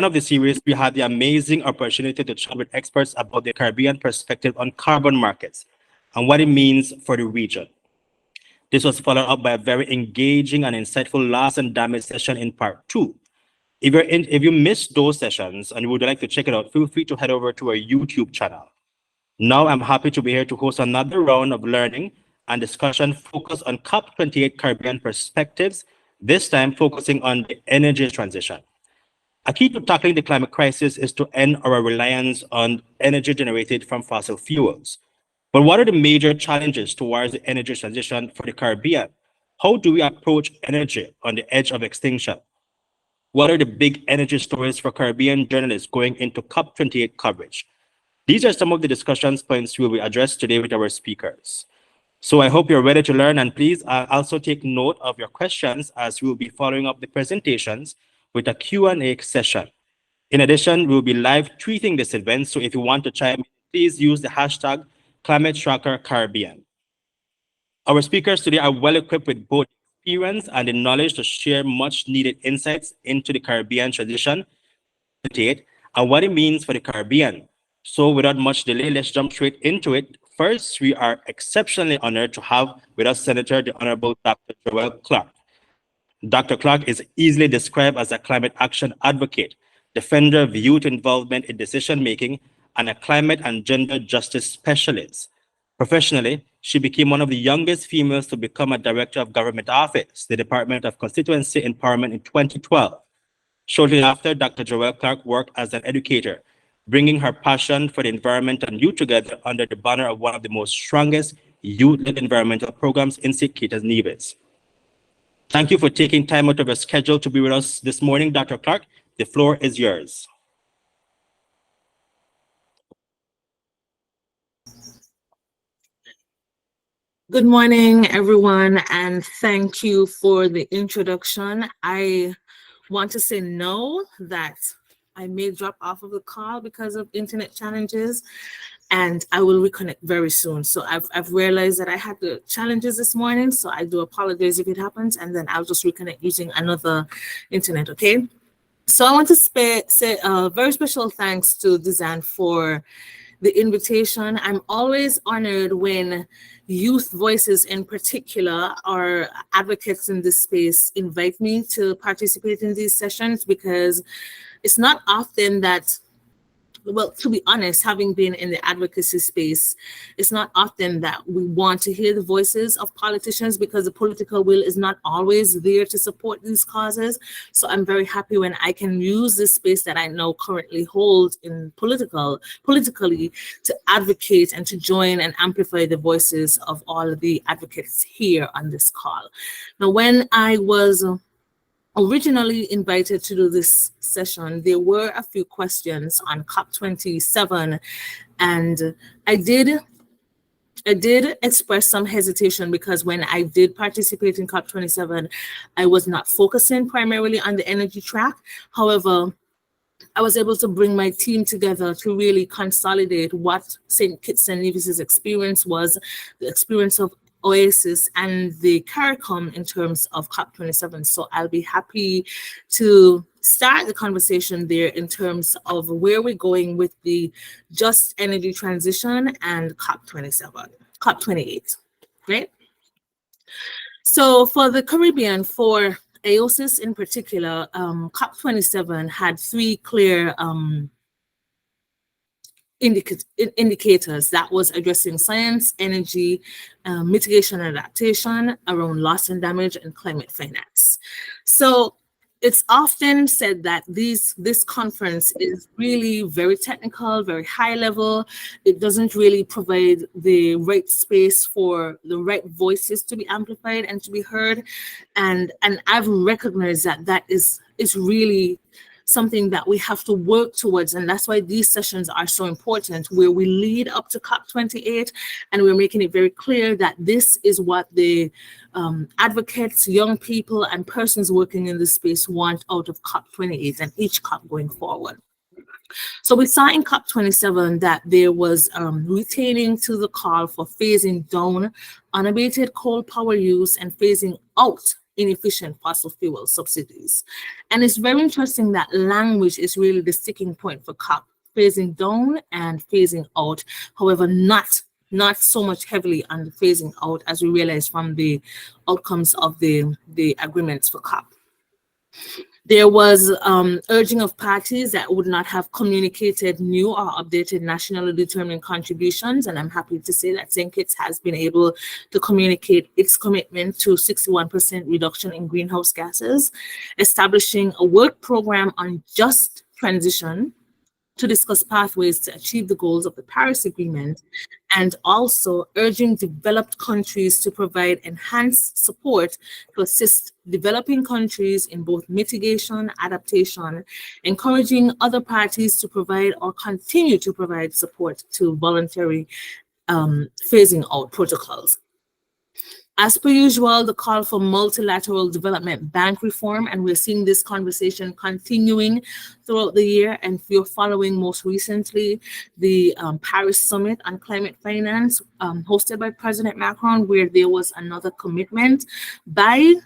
of the series, we had the amazing opportunity to chat with experts about the Caribbean perspective on carbon markets and what it means for the region. This was followed up by a very engaging and insightful loss and damage session in part 2. If you missed those sessions and you would like to check it out, feel free to head over to our YouTube channel. Now I'm happy to be here to host another round of learning and discussion focused on COP28 Caribbean perspectives, this time focusing on the energy transition. A key to tackling the climate crisis is to end our reliance on energy generated from fossil fuels. But what are the major challenges towards the energy transition for the Caribbean? How do we approach energy on the edge of extinction? What are the big energy stories for Caribbean journalists going into COP28 coverage? These are some of the discussion points we will address today with our speakers. So I hope you're ready to learn, and please also take note of your questions as we will be following up the presentations with a Q&A session. In addition, we'll be live tweeting this event, so if you want to chime in, please use the hashtag #ClimateTrackerCaribbean. Our speakers today are well equipped with both experience and the knowledge to share much needed insights into the Caribbean transition and what it means for the Caribbean. So without much delay, let's jump straight into it. First, we are exceptionally honored to have with us Senator the Honorable Dr. Joyelle Clarke. Dr. Clarke is easily described as a climate action advocate, defender of youth involvement in decision-making, and a climate and gender justice specialist. Professionally, she became one of the youngest females to become a director of government office, the Department of Constituency Empowerment in 2012. Shortly after, Dr. Joyelle Clarke worked as an educator, bringing her passion for the environment and youth together under the banner of one of the most strongest youth-led environmental programs in St. Kitts Nevis. Thank you for taking time out of your schedule to be with us this morning, Dr. Clarke. The floor is yours. Good morning, everyone, and thank you for the introduction. I want to say no, that I may drop off of the call because of internet challenges, and I will reconnect very soon. So I've realized that I had the challenges this morning, so I do apologize if it happens, and then I'll just reconnect using another internet, okay? So I want to say a very special thanks to Design for the invitation. I'm always honored when youth voices in particular, or advocates in this space, invite me to participate in these sessions, because it's not often that, well, to be honest, having been in the advocacy space, it's not often that we want to hear the voices of politicians, because the political will is not always there to support these causes. So I'm very happy when I can use this space that I now currently hold in politically to advocate and to join and amplify the voices of all of the advocates here on this call. Now, when I was originally invited to do this session, there were a few questions on COP27, and I did express some hesitation, because when I did participate in COP27, I was not focusing primarily on the energy track. However, I was able to bring my team together to really consolidate what St. Kitts and Nevis's experience was, the experience of Oasis and the CARICOM in terms of COP27. So I'll be happy to start the conversation there in terms of where we're going with the just energy transition and COP28, right? So for the Caribbean, for AOSIS in particular, COP27 had three clear indicators that was addressing science, energy, mitigation and adaptation, around loss and damage, and climate finance. So it's often said that this conference is really very technical, very high level. It doesn't really provide the right space for the right voices to be amplified and to be heard. And I've recognized that is really something that we have to work towards, and that's why these sessions are so important, where we lead up to COP28 and we're making it very clear that this is what the advocates, young people, and persons working in this space want out of COP28 and each COP going forward. So we saw in COP27 that there was retaining to the call for phasing down unabated coal power use and phasing out inefficient fossil fuel subsidies. And it's very interesting that language is really the sticking point for COP, phasing down and phasing out. However, not so much heavily on the phasing out as we realize from the outcomes of the agreements for COP. There was urging of parties that would not have communicated new or updated nationally determined contributions, and I'm happy to say that St. Kitts has been able to communicate its commitment to 61% reduction in greenhouse gases, establishing a work program on just transition to discuss pathways to achieve the goals of the Paris Agreement, and also urging developed countries to provide enhanced support to assist developing countries in both mitigation, adaptation, encouraging other parties to provide or continue to provide support to voluntary phasing out protocols. As per usual, the call for multilateral development bank reform, and we're seeing this conversation continuing throughout the year. And if you're following most recently the Paris Summit on Climate Finance hosted by President Macron, where there was another commitment by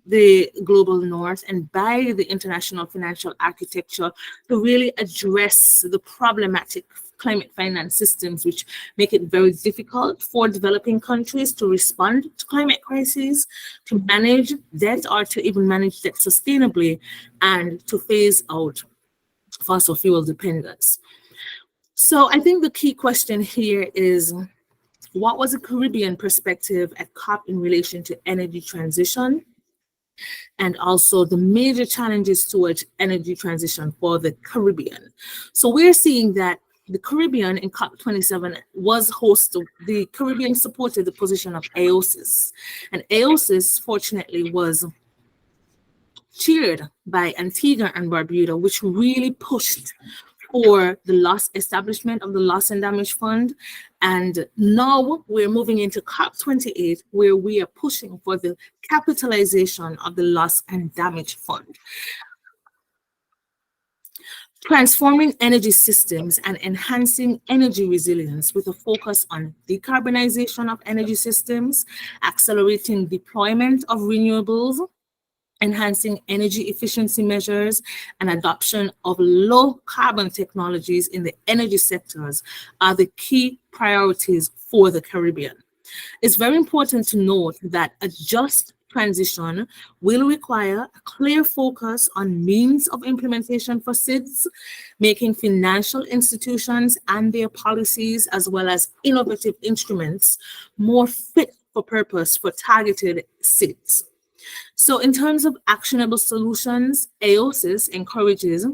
the global north and by the international financial architecture to really address the problematic climate finance systems, which make it very difficult for developing countries to respond to climate crises, to manage debt, or to even manage debt sustainably, and to phase out fossil fuel dependence. So I think the key question here is, what was the Caribbean perspective at COP in relation to energy transition, and also the major challenges towards energy transition for the Caribbean? So we're seeing that the Caribbean in COP27 was host. The Caribbean supported the position of AOSIS, and AOSIS fortunately was cheered by Antigua and Barbuda, which really pushed for the establishment of the Loss and Damage Fund. And now we're moving into COP28, where we are pushing for the capitalization of the Loss and Damage Fund. Transforming energy systems and enhancing energy resilience with a focus on decarbonization of energy systems, accelerating deployment of renewables, enhancing energy efficiency measures, and adoption of low carbon technologies in the energy sectors are the key priorities for the Caribbean. It's very important to note that a just transition will require a clear focus on means of implementation for SIDS, making financial institutions and their policies, as well as innovative instruments, more fit for purpose for targeted SIDS. So in terms of actionable solutions, AOSIS encourages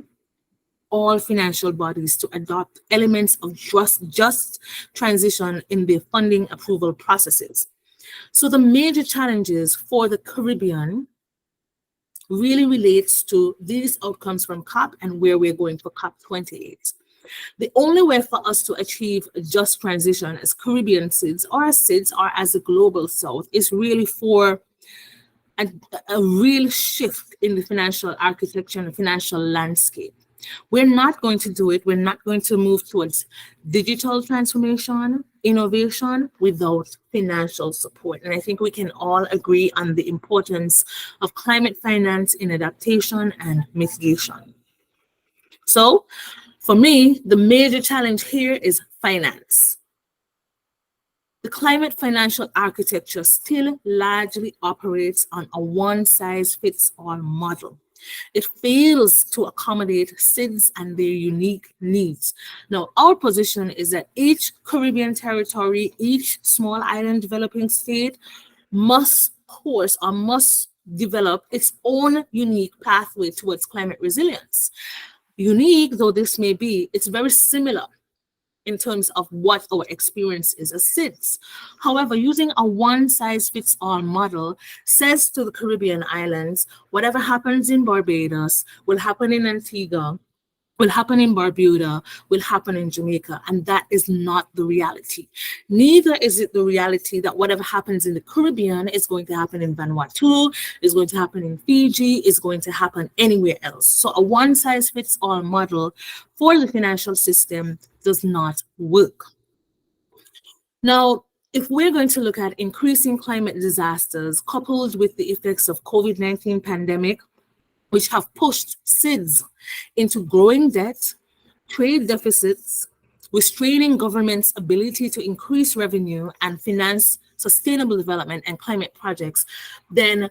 all financial bodies to adopt elements of just transition in their funding approval processes. So the major challenges for the Caribbean really relates to these outcomes from COP and where we're going for COP28. The only way for us to achieve a just transition as Caribbean SIDS or as SIDS or as a global South is really for a real shift in the financial architecture and the financial landscape. We're not going to do it. We're not going to move towards digital transformation, innovation without financial support. And I think we can all agree on the importance of climate finance in adaptation and mitigation. So for me, the major challenge here is finance. The climate financial architecture still largely operates on a one-size-fits-all model. It fails to accommodate SIDS and their unique needs. Now, our position is that each Caribbean territory, each small island developing state must develop its own unique pathway towards climate resilience. Unique though this may be, it's very similar in terms of what our experience is as SIDS. However, using a one-size-fits-all model says to the Caribbean islands, whatever happens in Barbados will happen in Antigua, will happen in Barbuda, will happen in Jamaica, and that is not the reality. Neither is it the reality that whatever happens in the Caribbean is going to happen in Vanuatu, is going to happen in Fiji, is going to happen anywhere else. So a one-size-fits-all model for the financial system does not work. Now, If we're going to look at increasing climate disasters coupled with the effects of COVID-19 pandemic, which have pushed SIDS into growing debt, trade deficits, restraining government's ability to increase revenue and finance sustainable development and climate projects, then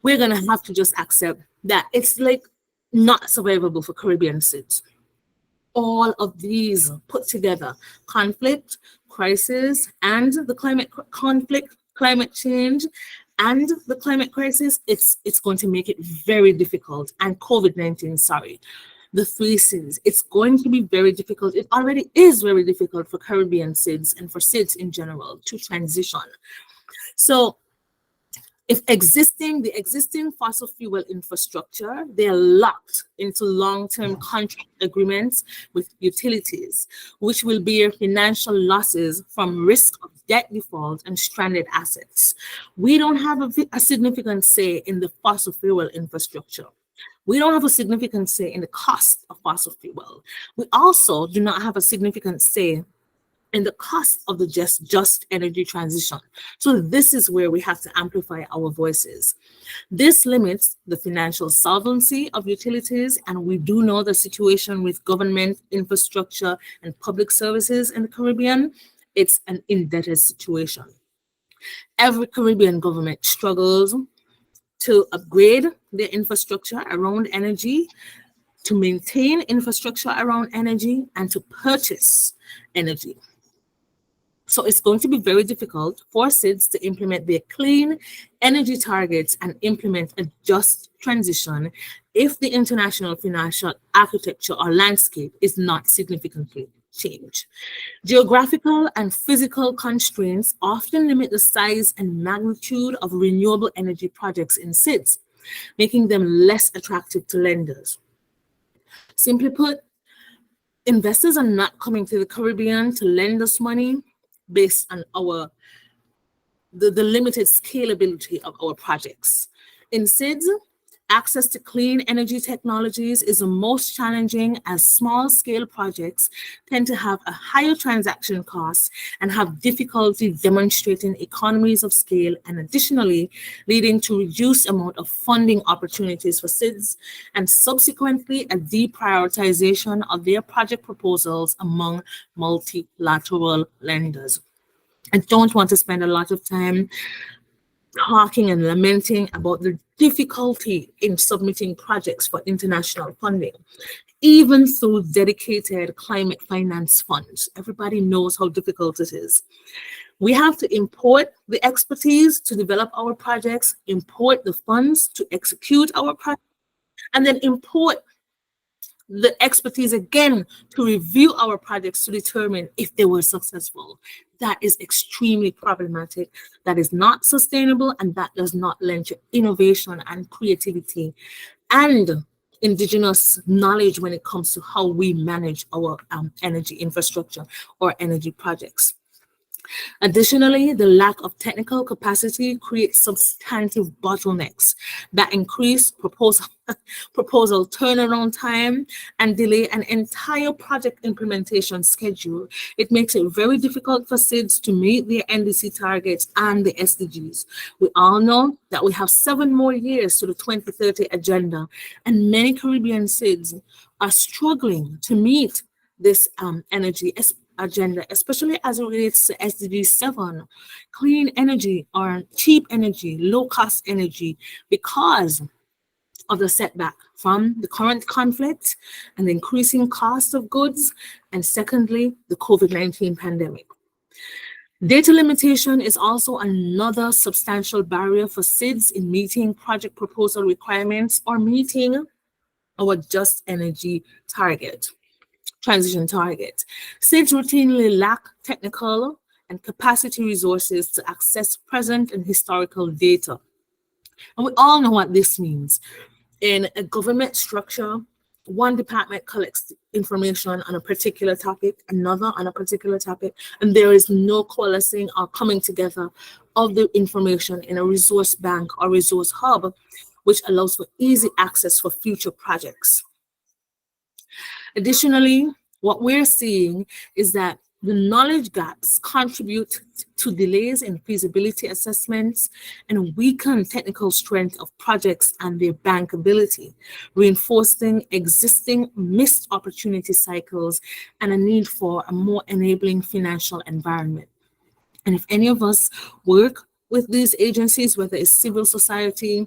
we're going to have to just accept that it's like not survivable for Caribbean SIDS. All of these put together, conflict, crisis, and the conflict, climate change, and the climate crisis, it's going to make it very difficult. And COVID-19, sorry, the three SIDS, it's going to be very difficult. It already is very difficult for Caribbean SIDS and for SIDS in general to transition. So if the existing fossil fuel infrastructure, they're locked into long-term contract agreements with utilities, which will bear financial losses from risk of debt default and stranded assets. We don't have a significant say in the fossil fuel infrastructure. We don't have a significant say in the cost of fossil fuel. We also do not have a significant say in the cost of the just energy transition. So this is where we have to amplify our voices. This limits the financial solvency of utilities, and we do know the situation with government, infrastructure, and public services in the Caribbean. It's an indebted situation. Every Caribbean government struggles to upgrade their infrastructure around energy, to maintain infrastructure around energy, and to purchase energy. So it's going to be very difficult for SIDS to implement their clean energy targets and implement a just transition if the international financial architecture or landscape is not significantly changed. Geographical and physical constraints often limit the size and magnitude of renewable energy projects in SIDS, making them less attractive to lenders. Simply put, investors are not coming to the Caribbean to lend us money based on the limited scalability of our projects. In SIDS, access to clean energy technologies is the most challenging, as small-scale projects tend to have a higher transaction cost and have difficulty demonstrating economies of scale, and additionally leading to reduced amount of funding opportunities for SIDS and subsequently a deprioritization of their project proposals among multilateral lenders. I don't want to spend a lot of time talking and lamenting about the difficulty in submitting projects for international funding, even through dedicated climate finance funds. Everybody knows how difficult it is. We have to import the expertise to develop our projects, import the funds to execute our projects, and then import the expertise again to review our projects to determine if they were successful. That is extremely problematic. That is not sustainable, and that does not lend to innovation and creativity and indigenous knowledge when it comes to how we manage our energy infrastructure or energy projects. Additionally, the lack of technical capacity creates substantive bottlenecks that increase proposal turnaround time and delay an entire project implementation schedule. It makes it very difficult for SIDS to meet their NDC targets and the SDGs. We all know that we have 7 more years to the 2030 agenda, and many Caribbean SIDS are struggling to meet this energy agenda, especially as it relates to SDG 7, clean energy or cheap energy, low-cost energy, because of the setback from the current conflict and the increasing cost of goods, and secondly, the COVID-19 pandemic. Data limitation is also another substantial barrier for SIDS in meeting project proposal requirements or meeting our just energy transition target. SIDS routinely lack technical and capacity resources to access present and historical data. And we all know what this means. In a government structure, one department collects information on a particular topic, another on a particular topic, and there is no coalescing or coming together of the information in a resource bank or resource hub, which allows for easy access for future projects. Additionally, what we're seeing is that The knowledge gaps contribute to delays in feasibility assessments and weaken technical strength of projects and their bankability, reinforcing existing missed opportunity cycles and a need for a more enabling financial environment. And if any of us work with these agencies, whether it's civil society,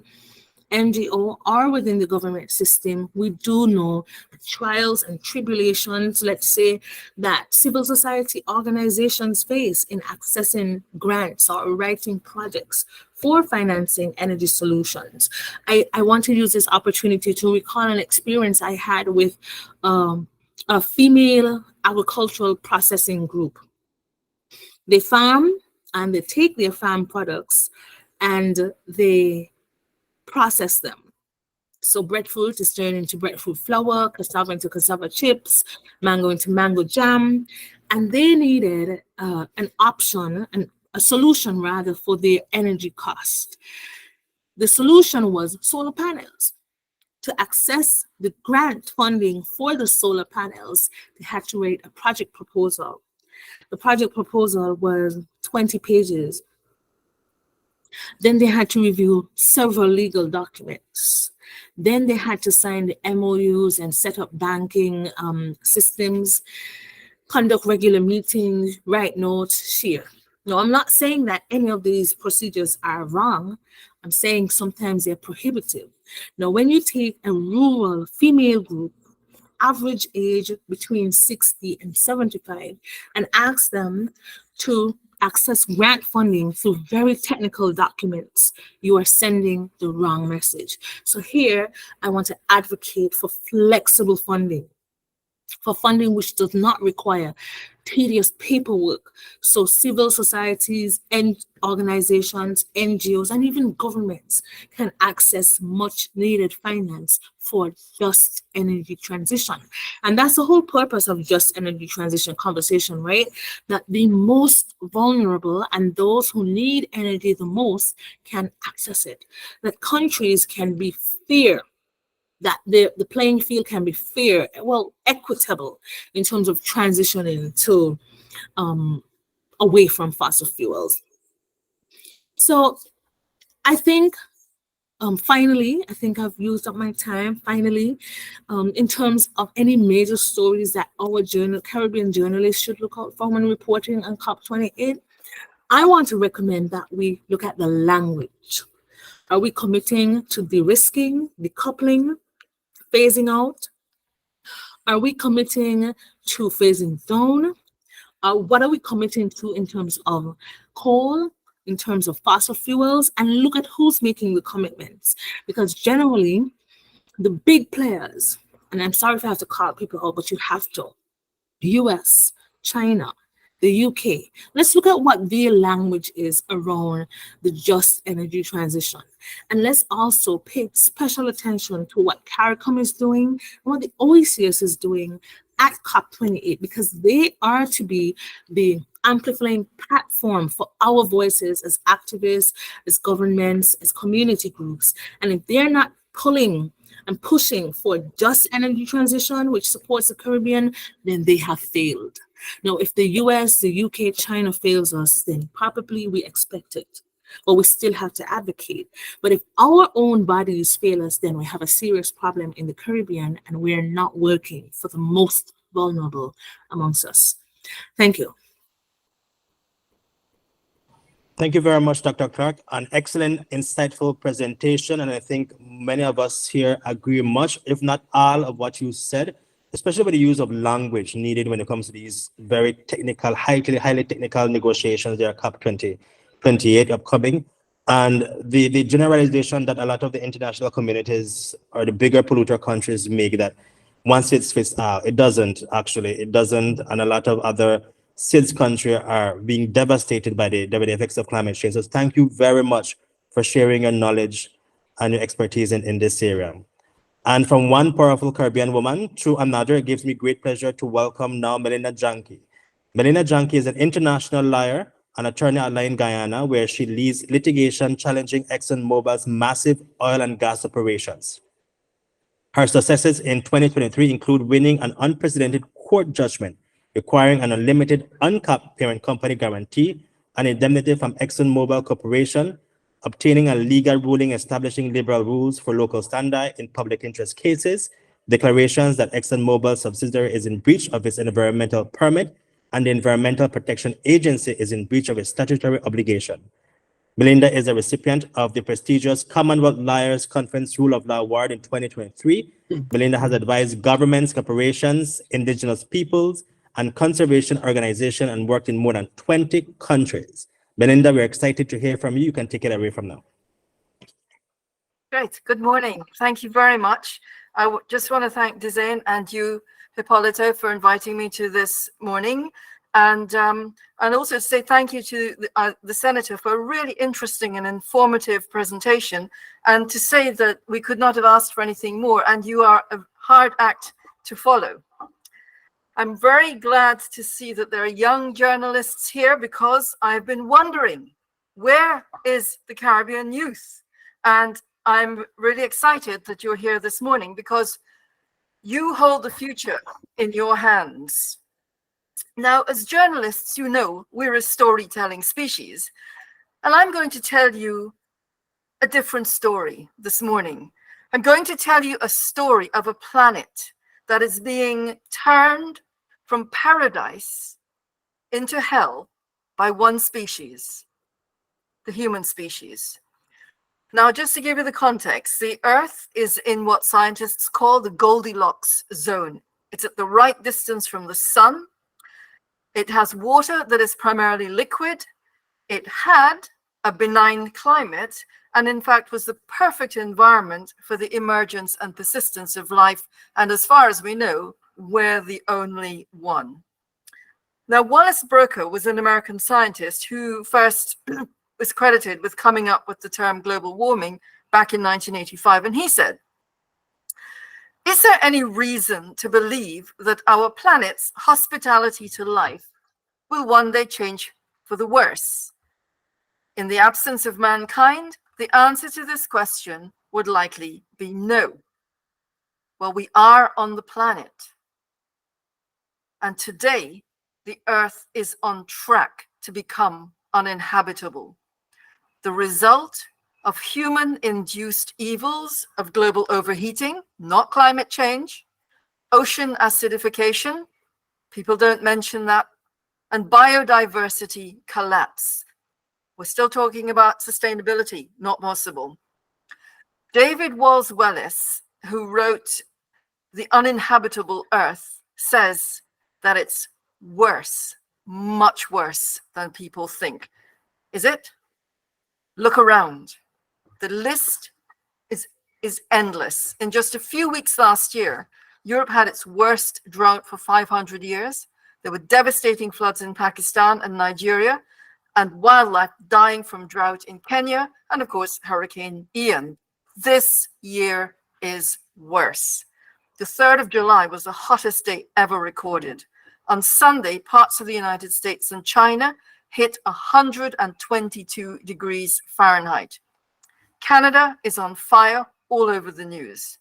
NGO, or within the government system, we do know the trials and tribulations, let's say, that civil society organizations face in accessing grants or writing projects for financing energy solutions. I want to use this opportunity to recall an experience I had with a female agricultural processing group. They farm and they take their farm products and they process them. So breadfruit is turned into breadfruit flour, cassava into cassava chips, mango into mango jam, and they needed an option, a solution rather, for their energy cost. The solution was solar panels. To access the grant funding for the solar panels, they had to write a project proposal. The project proposal was 20 pages. Then they had to review several legal documents. Then they had to sign the MOUs and set up banking systems, conduct regular meetings, write notes, share. Now, I'm not saying that any of these procedures are wrong. I'm saying sometimes they're prohibitive. Now, when you take a rural female group, average age between 60 and 75, and ask them to access grant funding through very technical documents, you are sending the wrong message. So here, I want to advocate for flexible funding, for funding which does not require tedious paperwork. So civil societies and organizations, NGOs, and even governments can access much needed finance for just energy transition. And that's the whole purpose of just energy transition conversation, right? That the most vulnerable and those who need energy the most can access it. That countries can be fair, that the playing field can be fair, well, equitable in terms of transitioning to away from fossil fuels. So I think finally, I think I've used up my time. Finally, in terms of any major stories that our Caribbean journalists should look out for when reporting on COP28, I want to recommend that we look at the language. Are we committing to de-risking, decoupling, phasing out? Are we committing to phasing down? What are we committing to in terms of coal, in terms of fossil fuels? And look at who's making the commitments. Because generally, the big players, and I'm sorry if I have to call people out, but you have to, US, China, the UK. Let's look at what their language is around the just energy transition. And let's also pay special attention to what CARICOM is doing and what the OECS is doing at COP28, because they are to be the amplifying platform for our voices as activists, as governments, as community groups. And if they're not pulling and pushing for just energy transition, which supports the Caribbean, then they have failed. Now, if the US, the UK, China fails us, then probably we expect it, but we still have to advocate. But if our own bodies fail us, then we have a serious problem in the Caribbean, and we're not working for the most vulnerable amongst us. Thank you. Thank you very much, Dr. Clarke. An excellent, insightful presentation, and I think many of us here agree much, if not all, of what you said, especially with the use of language needed when it comes to these very technical, highly technical negotiations. There are COP28 upcoming, and the generalization that a lot of the international communities or the bigger polluter countries make, that one size fits all. It doesn't, actually. It doesn't, and a lot of other SIDS countries are being devastated by the effects of climate change. So thank you very much for sharing your knowledge and your expertise in this area. And from one powerful Caribbean woman to another, it gives me great pleasure to welcome now Melinda Janke. Melinda Janke is an international lawyer and attorney at law in Guyana, where she leads litigation challenging ExxonMobil's massive oil and gas operations. Her successes in 2023 include winning an unprecedented court judgment requiring an unlimited, uncapped parent company guarantee, an indemnity from ExxonMobil Corporation, obtaining a legal ruling establishing liberal rules for local standard in public interest cases, declarations that ExxonMobil subsidiary is in breach of its environmental permit, and the Environmental Protection Agency is in breach of its statutory obligation. Belinda is a recipient of the prestigious Commonwealth Lawyers Conference Rule of Law Award in 2023. Belinda has advised governments, corporations, indigenous peoples, and conservation organizations and worked in more than 20 countries. Belinda, we're excited to hear from you. You can take it away from now. Great. Good morning. Thank you very much. I just want to thank Dizane and you, Hippolyto, for inviting me to this morning. And also say thank you to the Senator for a really interesting and informative presentation, and to say that we could not have asked for anything more, and you are a hard act to follow. I'm very glad to see that there are young journalists here, because I've been wondering, where is the Caribbean youth? And I'm really excited that you're here this morning, because you hold the future in your hands. Now, as journalists, you know, we're a storytelling species, and I'm going to tell you a different story this morning. I'm going to tell you a story of a planet that is being turned from paradise into hell by one species, the human species. Now, just to give you the context, the Earth is in what scientists call the Goldilocks zone. It's at the right distance from the sun. It has water that is primarily liquid. It had a benign climate, and in fact was the perfect environment for the emergence and persistence of life. And as far as we know, we're the only one. Now, Wallace Broecker was an American scientist who first was credited with coming up with the term global warming back in 1985. And he said, "Is there any reason to believe that our planet's hospitality to life will one day change for the worse? In the absence of mankind, the answer to this question would likely be no." Well, we are on the planet. And today, the Earth is on track to become uninhabitable. The result of human-induced evils of global overheating, not climate change, ocean acidification, people don't mention that, and biodiversity collapse. We're still talking about sustainability, not possible. David Walls-Wellis, who wrote The Uninhabitable Earth, says that it's worse, much worse than people think. Is it? Look around. The list is endless. In just a few weeks last year, Europe had its worst drought for 500 years. There were devastating floods in Pakistan and Nigeria, and wildlife dying from drought in Kenya, and of course, Hurricane Ian. This year is worse. The 3rd of July was the hottest day ever recorded. On Sunday, parts of the United States and China hit 122 degrees Fahrenheit. Canada is on fire all over the news.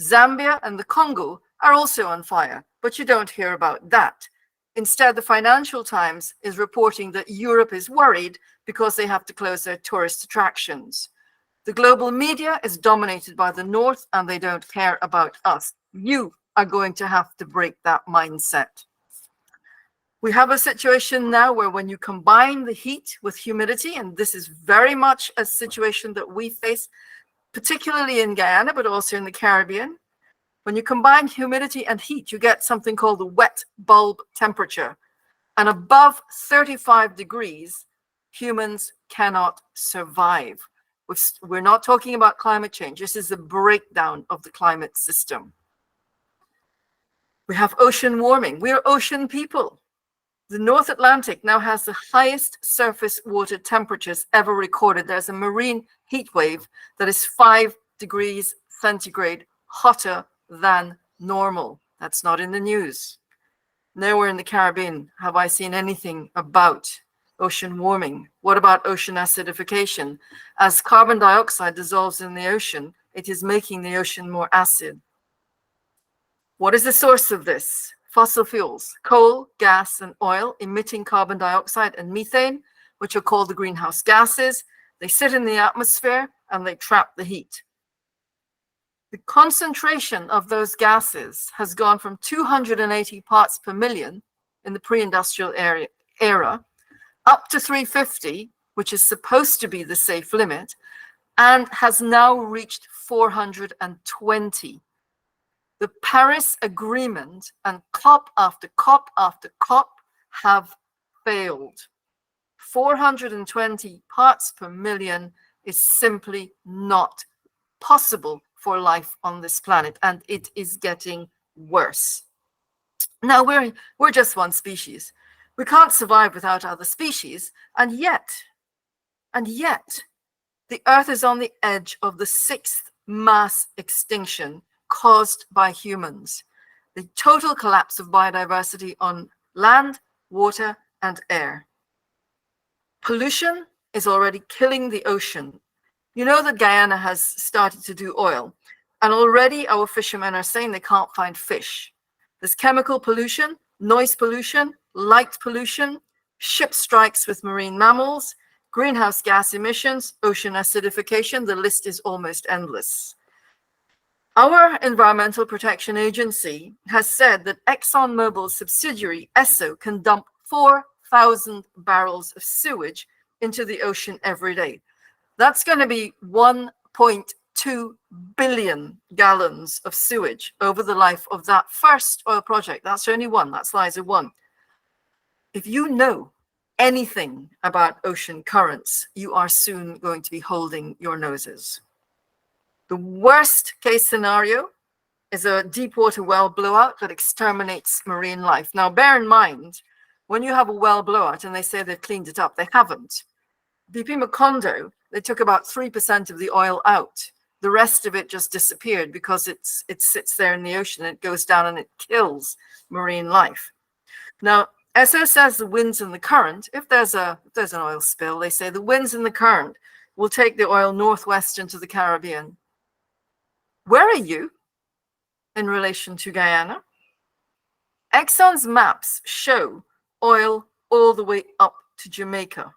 Zambia and the Congo are also on fire, but you don't hear about that. Instead, the Financial Times is reporting that Europe is worried because they have to close their tourist attractions. The global media is dominated by the North, and they don't care about us. You are going to have to break that mindset. We have a situation now where when you combine the heat with humidity, and this is very much a situation that we face, particularly in Guyana, but also in the Caribbean. When you combine humidity and heat, you get something called the wet bulb temperature. And above 35 degrees, humans cannot survive. We're not talking about climate change. This is the breakdown of the climate system. We have ocean warming. We are ocean people. The North Atlantic now has the highest surface water temperatures ever recorded. There's a marine heat wave that is 5 degrees centigrade hotter than normal. That's not in the news. Nowhere in the Caribbean have I seen anything about ocean warming. What about ocean acidification? As carbon dioxide dissolves in the ocean, it is making the ocean more acid. What is the source of this? fossil fuels, coal, gas, and oil, emitting carbon dioxide and methane, which are called the greenhouse gases. They sit in the atmosphere and they trap the heat. The concentration of those gases has gone from 280 parts per million in the pre-industrial era up to 350, which is supposed to be the safe limit, and has now reached 420. The Paris Agreement and COP after COP after COP have failed. 420 parts per million is simply not possible for life on this planet, and it is getting worse. Now, we're just one species. We can't survive without other species, and yet, the Earth is on the edge of the 6th mass extinction caused by humans. The total collapse of biodiversity on land, water, and air. Pollution is already killing the ocean. You know that Guyana has started to do oil, and already our fishermen are saying they can't find fish. There's chemical pollution, noise pollution, light pollution, ship strikes with marine mammals, greenhouse gas emissions, ocean acidification. The list is almost endless. Our Environmental Protection Agency has said that ExxonMobil's subsidiary, Esso, can dump 4,000 barrels of sewage into the ocean every day. That's going to be 1.2 billion gallons of sewage over the life of that first oil project. That's only one. That's Liza 1. If you know anything about ocean currents, you are soon going to be holding your noses. The worst case scenario is a deep water well blowout that exterminates marine life. Now, bear in mind, when you have a well blowout and they say they've cleaned it up, they haven't. BP Macondo, they took about 3% of the oil out. The rest of it just disappeared because it sits there in the ocean and it goes down and it kills marine life. Now, Esso says the winds and the current, if there's an oil spill, they say the winds and the current will take the oil northwest into the Caribbean. Where are you in relation to Guyana? Exxon's maps show oil all the way up to Jamaica.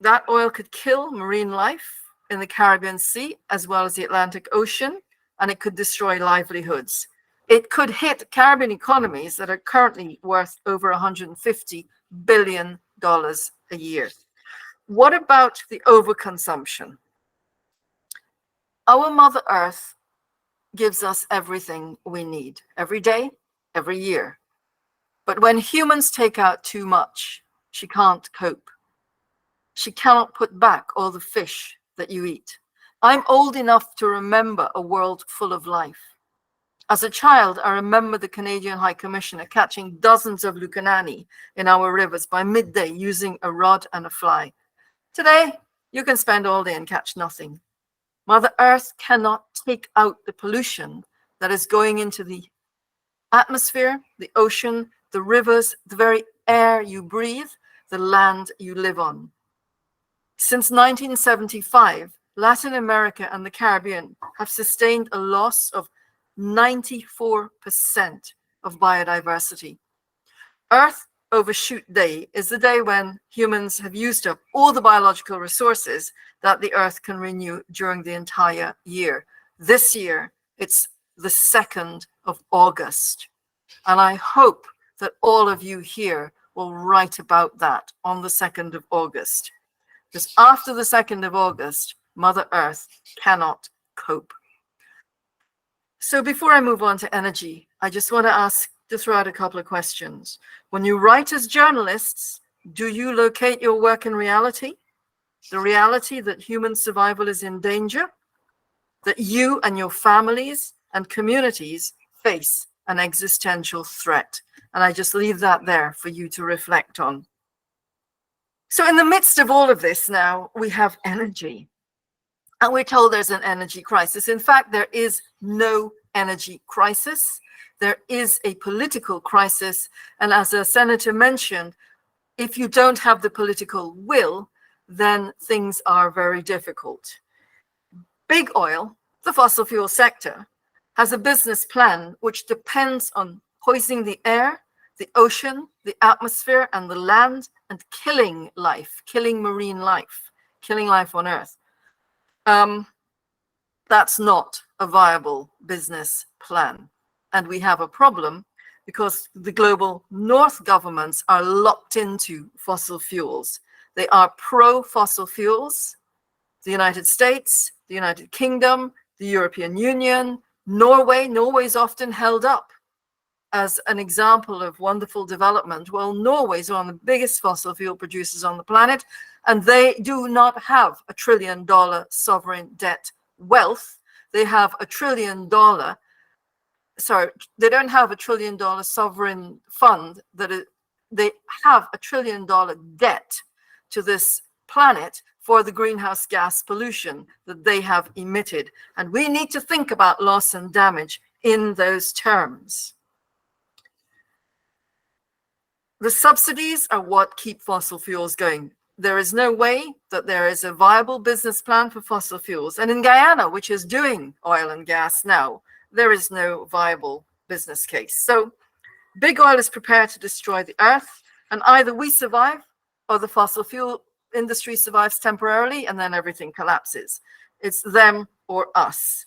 That oil could kill marine life in the Caribbean Sea as well as the Atlantic Ocean, and it could destroy livelihoods. It could hit Caribbean economies that are currently worth over $150 billion a year. What about the overconsumption? Our Mother Earth gives us everything we need, every day, every year. But when humans take out too much, she can't cope. She cannot put back all the fish that you eat. I'm old enough to remember a world full of life. As a child, I remember the Canadian High Commissioner catching dozens of Lukanani in our rivers by midday using a rod and a fly. Today, you can spend all day and catch nothing. Mother Earth cannot take out the pollution that is going into the atmosphere, the ocean, the rivers, the very air you breathe, the land you live on. Since 1975, Latin America and the Caribbean have sustained a loss of 94% of biodiversity. Earth Overshoot Day is the day when humans have used up all the biological resources that the Earth can renew during the entire year. This year, it's the 2nd of August. And I hope that all of you here will write about that on the 2nd of August. Because after the 2nd of August, Mother Earth cannot cope. So before I move on to energy, I just want to throw out a couple of questions. When you write as journalists, do you locate your work in reality? The reality that human survival is in danger? That you and your families and communities face an existential threat? And I just leave that there for you to reflect on. So in the midst of all of this now, we have energy. And we're told there's an energy crisis. In fact, there is no energy crisis. There is a political crisis. And as a senator mentioned, if you don't have the political will, then things are very difficult. Big oil, the fossil fuel sector, has a business plan which depends on poisoning the air, the ocean, the atmosphere, and the land, and killing life, killing marine life, killing life on Earth. That's not a viable business plan. And we have a problem because the global North governments are locked into fossil fuels. They are pro-fossil fuels. The United States, the United Kingdom, the European Union, Norway. Norway is often held up as an example of wonderful development. Well, Norway is one of the biggest fossil fuel producers on the planet, and they do not have $1 trillion sovereign debt wealth. They have $1 trillion, sorry, they don't have $1 trillion sovereign fund. They have $1 trillion debt to this planet for the greenhouse gas pollution that they have emitted. And we need to think about loss and damage in those terms. The subsidies are what keep fossil fuels going. There is no way that there is a viable business plan for fossil fuels. And in Guyana, which is doing oil and gas now, there is no viable business case. So big oil is prepared to destroy the earth, and either we survive or the fossil fuel industry survives temporarily, and then everything collapses. It's them or us.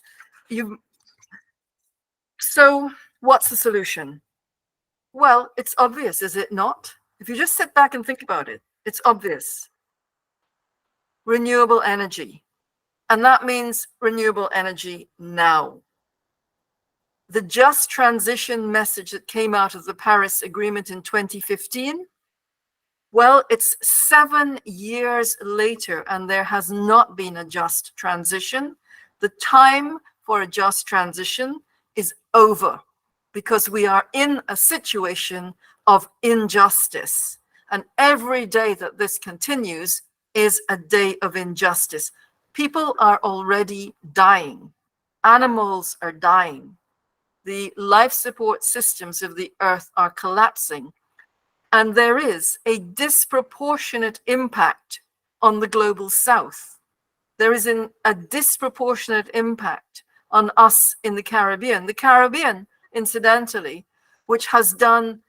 So what's the solution? Well, it's obvious, is it not? If you just sit back and think about it, it's obvious. Renewable energy. And that means renewable energy now. The just transition message that came out of the Paris Agreement in 2015, well, it's 7 years later, and there has not been a just transition. The time for a just transition is over, because we are in a situation of injustice. And every day that this continues is a day of injustice. People are already dying. Animals are dying. The life support systems of the earth are collapsing. And there is a disproportionate impact on the global south. There is a disproportionate impact on us in the Caribbean. The Caribbean, incidentally, which has done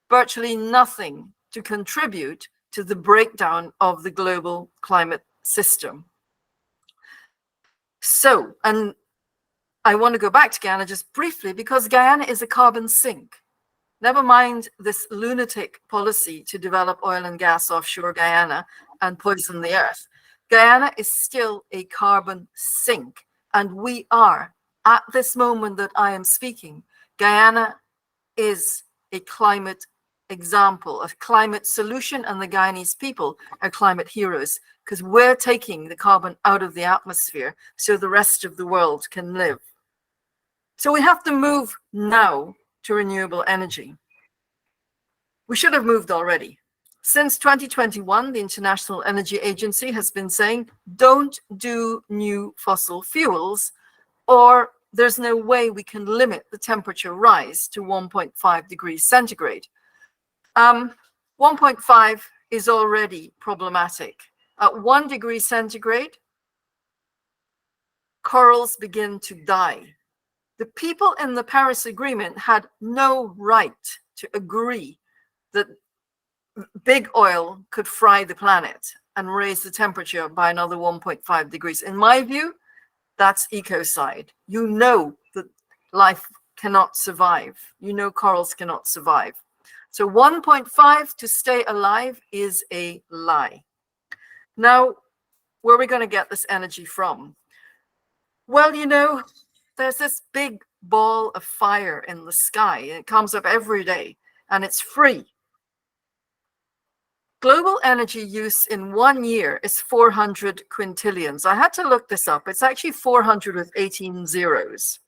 virtually nothing to contribute to the breakdown of the global climate system. So, and I want to go back to Guyana just briefly, because Guyana is a carbon sink. Never mind this lunatic policy to develop oil and gas offshore Guyana and poison the earth. Guyana is still a carbon sink. And we are, at this moment that I am speaking, Guyana is a climate example, a climate solution, and the Guyanese people are climate heroes, because we're taking the carbon out of the atmosphere so the rest of the world can live. So we have to move now to renewable energy. We should have moved already. Since 2021, the International Energy Agency has been saying, don't do new fossil fuels, or there's no way we can limit the temperature rise to 1.5 degrees centigrade. 1.5 is already problematic. At 1 degree centigrade, corals begin to die. The people in the Paris Agreement had no right to agree that big oil could fry the planet and raise the temperature by another 1.5 degrees. In my view, that's ecocide. You know that life cannot survive. You know corals cannot survive. So 1.5 to stay alive is a lie. Now, where are we going to get this energy from? Well, you know, there's this big ball of fire in the sky, and it comes up every day, and it's free. Global energy use in 1 year is 400 quintillions. I had to look this up. It's actually 400 with 18 zeros.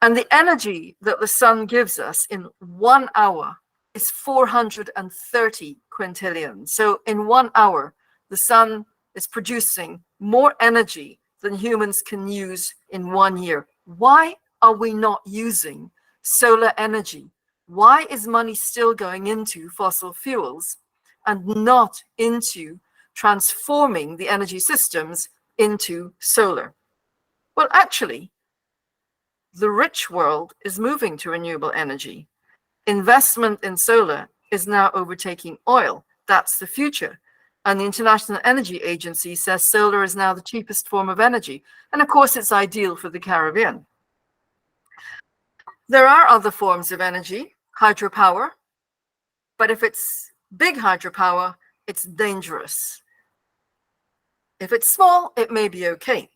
And the energy that the sun gives us in 1 hour is 430 quintillions. So in 1 hour, the sun is producing more energy than humans can use in 1 year. Why are we not using solar energy? Why is money still going into fossil fuels and not into transforming the energy systems into solar? Well, actually, The rich world is moving to renewable energy. Investment in solar is now overtaking oil. That's the future. And the International Energy Agency says solar is now the cheapest form of energy. And of course, it's ideal for the Caribbean. There are other forms of energy, hydropower, but if it's big hydropower, it's dangerous. If it's small, it may be okay.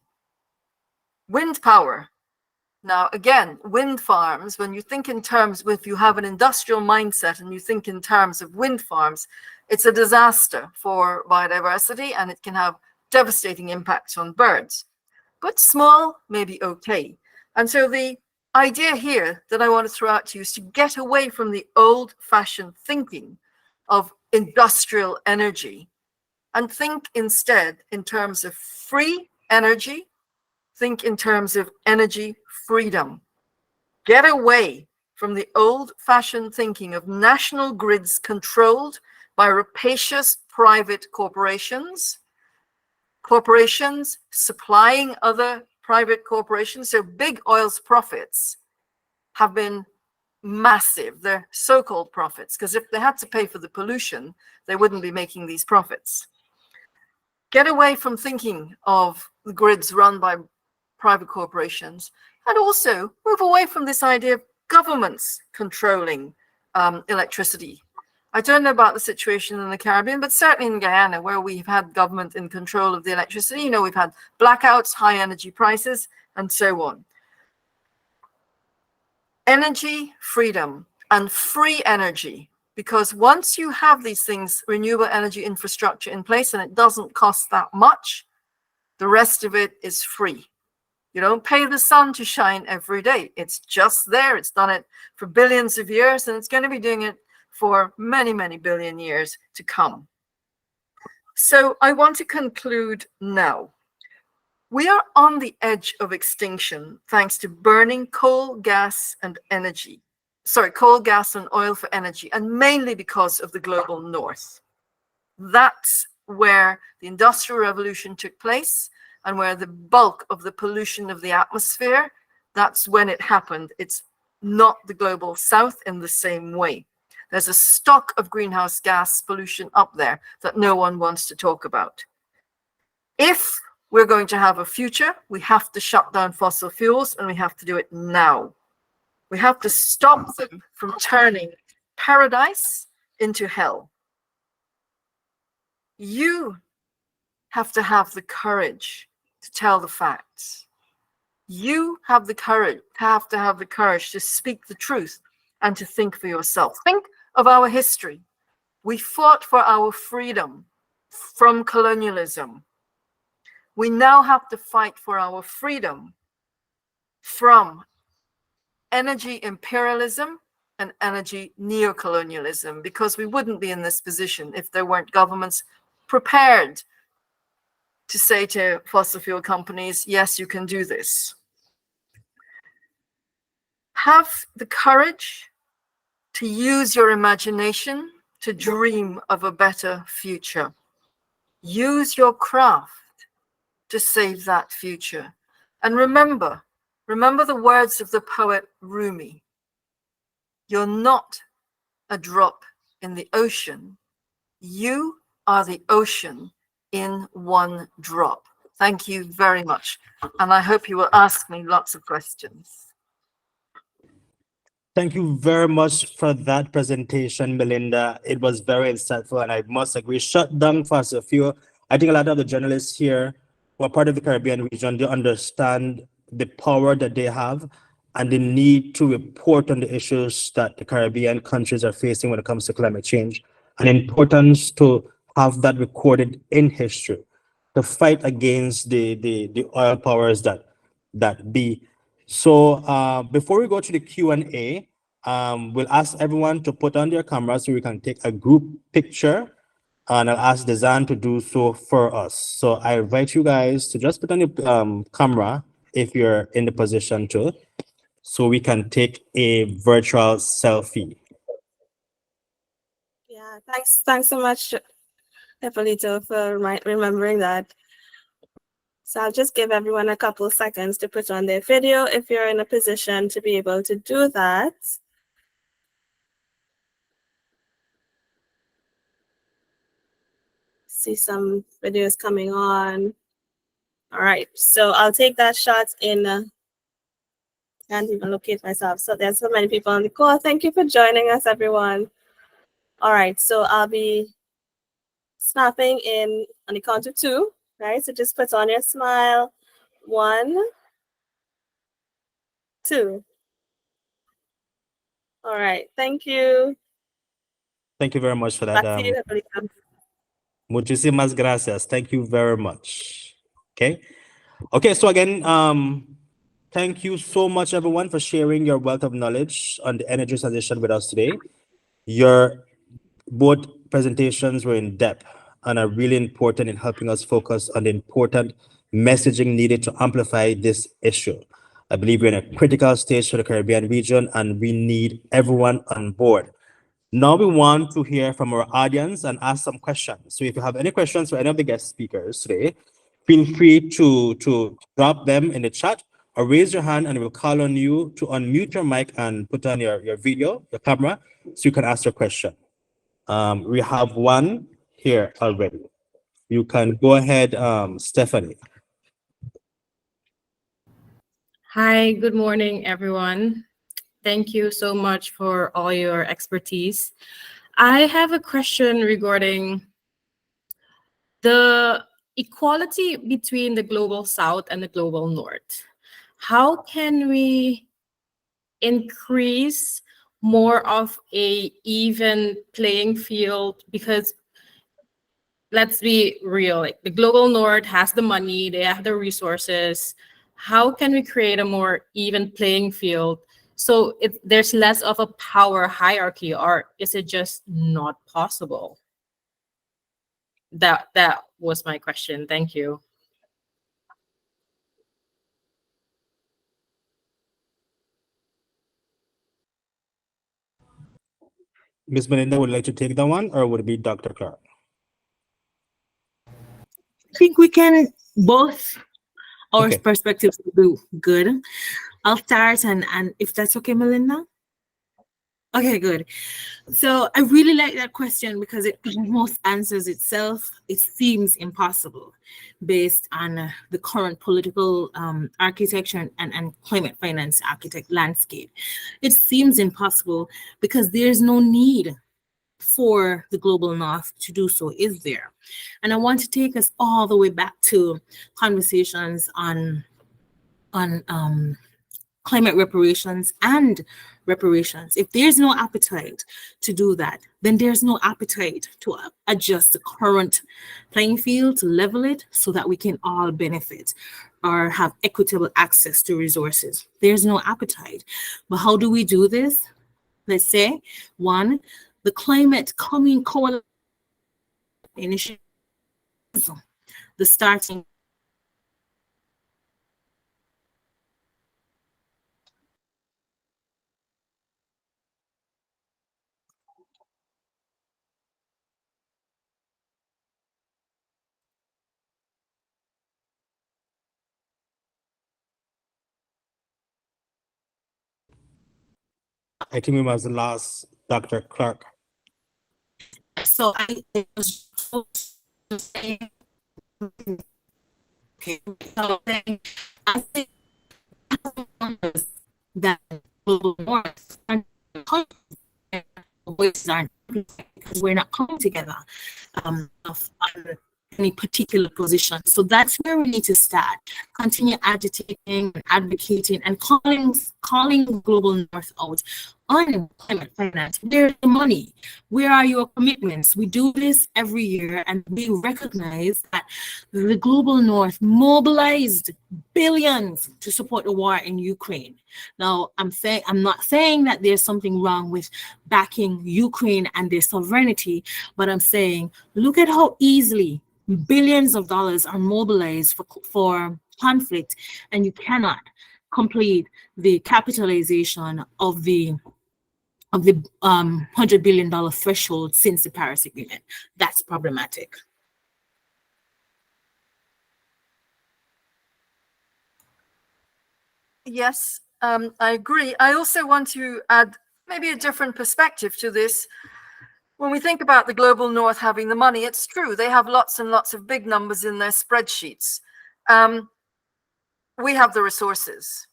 Wind power. Now, again, wind farms, when you think in terms, if you have an industrial mindset and you think in terms of wind farms, it's a disaster for biodiversity and it can have devastating impacts on birds. But small may be okay. And so the idea here that I want to throw out to you is to get away from the old-fashioned thinking of industrial energy and think instead in terms of free energy, think in terms of energy freedom. Get away from the old-fashioned thinking of national grids controlled by rapacious private corporations, corporations supplying other private corporations. So big oil's profits have been massive. They're so-called profits, because if they had to pay for the pollution, they wouldn't be making these profits. Get away from thinking of the grids run by private corporations, and also move away from this idea of governments controlling electricity. I don't know about the situation in the Caribbean, but certainly in Guyana, where we've had government in control of the electricity, you know, we've had blackouts, high energy prices, and so on. Energy freedom and free energy, because once you have these things, renewable energy infrastructure in place, and it doesn't cost that much, the rest of it is free. You don't pay the sun to shine every day. It's just there. It's done it for billions of years, and it's going to be doing it for many, many billion years to come. So I want to conclude now. We are on the edge of extinction thanks to burning coal, gas, and energy. Sorry, coal, gas, and oil for energy, and mainly because of the global north. That's where the Industrial Revolution took place and where the bulk of the pollution of the atmosphere, that's when it happened. It's not the global south in the same way. There's a stock of greenhouse gas pollution up there that no one wants to talk about. If we're going to have a future, we have to shut down fossil fuels, and we have to do it now. We have to stop them from turning paradise into hell. You have to have the courage to tell the facts. You have the courage, have the courage to speak the truth and to think for yourself. Think of our history. We fought for our freedom from colonialism. We now have to fight for our freedom from energy imperialism and energy neocolonialism, because we wouldn't be in this position if there weren't governments prepared to say to fossil fuel companies, yes, you can do this. Have the courage to use your imagination to dream of a better future. Use your craft to save that future. And remember the words of the poet Rumi. You're not a drop in the ocean. You are the ocean in one drop. Thank you very much. And I hope you will ask me lots of questions. Thank you very much for that presentation, Melinda. It was very insightful, and I must agree, shut down fossil fuel. I think a lot of the journalists here who are part of the Caribbean region, they understand the power that they have and the need to report on the issues that the Caribbean countries are facing when it comes to climate change, and importance to have that recorded in history, to fight against the oil powers that be. So before we go to the Q&A, we'll ask everyone to put on their cameras so we can take a group picture, and I'll ask Dezan to do so for us. So I invite you guys to just put on your camera if you're in the position to, so we can take a virtual selfie. Yeah, thanks so much, Eppolito, for remembering that. So I'll just give everyone a couple of seconds to put on their video if you're in a position to be able to do that. See some videos coming on. All right, so I'll take that shot in, can't even locate myself. So there's so many people on the call. Thank you for joining us, everyone. All right, so I'll be snapping in on the count of 2, right? So just put on your smile. 1, 2. All right, thank you. Thank you very much for that. Back to you, Adelita. Muchísimas gracias. Thank you very much. Okay. Okay, so again, thank you so much, everyone, for sharing your wealth of knowledge on the energy transition with us today. Your both presentations were in depth and are really important in helping us focus on the important messaging needed to amplify this issue. I believe we're in a critical stage for the Caribbean region, and we need everyone on board. Now we want to hear from our audience and ask some questions. So if you have any questions for any of the guest speakers today, feel free to drop them in the chat or raise your hand and we'll call on you to unmute your mic and put on your video, your camera, so you can ask your question. We have one here already. You can go ahead, Stephanie. Hi, good morning, everyone. Thank you so much for all your expertise. I have a question regarding the equality between the global south and the global north. How can we increase more of a even playing field? Because let's be real, like the global north has the money, they have the resources. How can we create a more even playing field so there's less of a power hierarchy, or is it just not possible? That was my question. Thank you. Ms. Melinda would like to take that one, or would it be Dr. Clarke? I think we can both. Our Okay. perspectives do good. I'll start, and if that's okay, Melinda. Okay, good. So I really like that question because it almost answers itself. It seems impossible based on the current political architecture and climate finance architect landscape. It seems impossible because there's no need for the global north to do so, is there? And I want to take us all the way back to conversations on climate reparations and reparations. If there's no appetite to do that, then there's no appetite to adjust the current playing field, to level it so that we can all benefit or have equitable access to resources. There's no appetite. But how do we do this? Let's say, one, the climate coming coalition initiative, the starting. I think it was the last Dr. Clarke. So I was saying, okay, so then I think that global north and ways aren't because we're not coming together on any particular position. So that's where we need to start. Continue agitating, advocating, and calling global north out on climate finance. Where's the money? Where are your commitments? We do this every year, and we recognize that the global north mobilized billions to support the war in Ukraine. Now, I'm not saying that there's something wrong with backing Ukraine and their sovereignty, but I'm saying, look at how easily billions of dollars are mobilized for conflict, and you cannot complete the capitalization of the $100 billion threshold since the Paris Agreement. That's problematic. yes, I agree. I also want to add maybe a different perspective to this. When we think about the global north having the money, it's true. They have lots and lots of big numbers in their spreadsheets. We have the resources.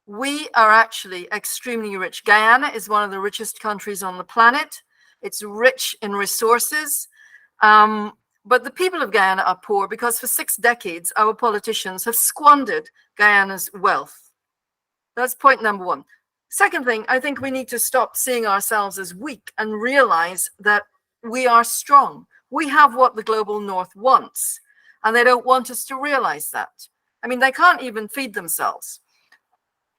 We are actually extremely rich. Guyana is one of the richest countries on the planet. It's rich in resources. But the people of Guyana are poor because for 6 decades, our politicians have squandered Guyana's wealth. That's point number one. Second thing, I think we need to stop seeing ourselves as weak and realize that we are strong. We have what the global north wants, and they don't want us to realize that. I mean, they can't even feed themselves.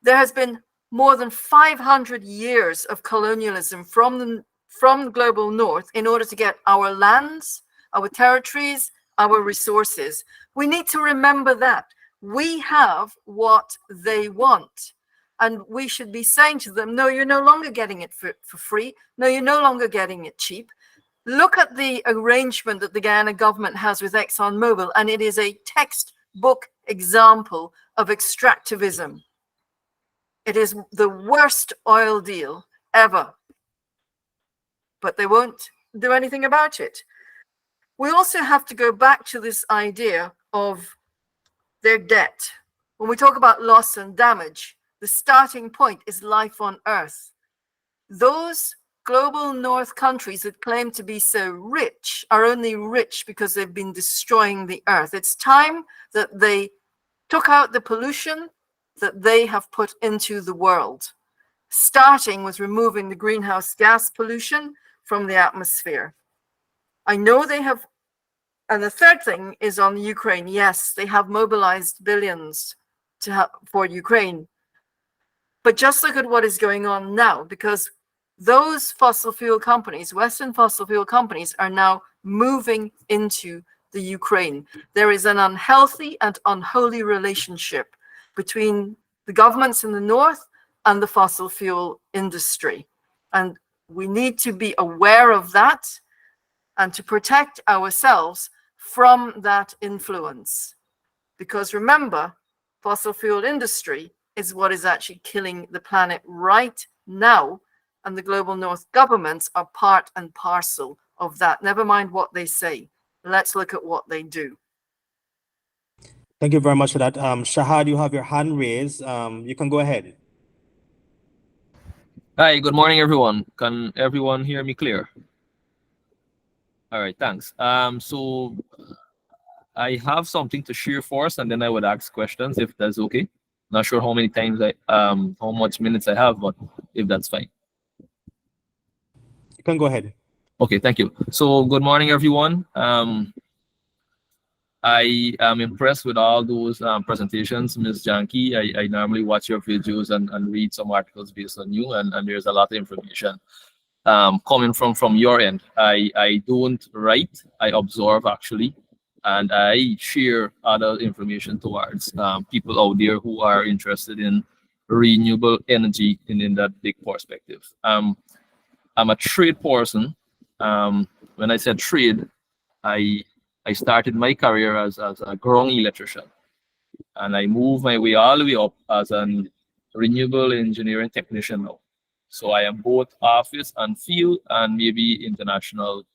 There has been more than 500 years of colonialism from the global north in order to get our lands, our territories, our resources. We need to remember that. We have what they want. And we should be saying to them, no, you're no longer getting it for free. No, you're no longer getting it cheap. Look at the arrangement that the Guyana government has with ExxonMobil, and it is a textbook example of extractivism. It is the worst oil deal ever. But they won't do anything about it. We also have to go back to this idea of their debt. When we talk about loss and damage, the starting point is life on Earth. Those global north countries that claim to be so rich are only rich because they've been destroying the Earth. It's time that they took out the pollution that they have put into the world, starting with removing the greenhouse gas pollution from the atmosphere. I know they have, and the third thing is on Ukraine. Yes, they have mobilized billions to help for Ukraine. But just look at what is going on now, because those fossil fuel companies, Western fossil fuel companies, are now moving into the Ukraine. There is an unhealthy and unholy relationship between the governments in the north and the fossil fuel industry. And we need to be aware of that and to protect ourselves from that influence. Because remember, fossil fuel industry is what is actually killing the planet right now. And the global north governments are part and parcel of that. Never mind what they say. Let's look at what they do. Thank you very much for that. Shahad, you have your hand raised. You can go ahead. Hi, good morning, everyone. Can everyone hear me clear? All right, thanks. So I have something to share first, and then I would ask questions if that's okay. Not sure how many times how much minutes I have, but if that's fine. You can go ahead. Okay, thank you. So good morning, everyone. I am impressed with all those presentations, Ms. Janki. I normally watch your videos and read some articles based on you, and there's a lot of information coming from your end. I don't write, I observe actually, and I share other information towards people out there who are interested in renewable energy in that big perspective. I'm a trade person. When I said trade, I started my career as a ground electrician, and I moved my way all the way up as an renewable engineering technician now. So I am both office and field and maybe international,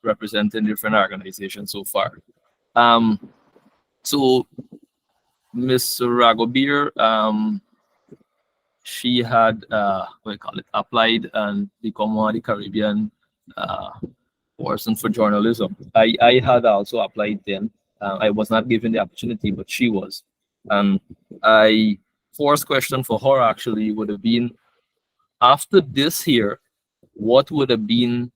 representing different organizations so far. So Ms. Ragobir, she had applied and become one of the Caribbean person for journalism. I had also applied then. I was not given the opportunity, but she was. And first question for her actually would have been, after this here, what would have been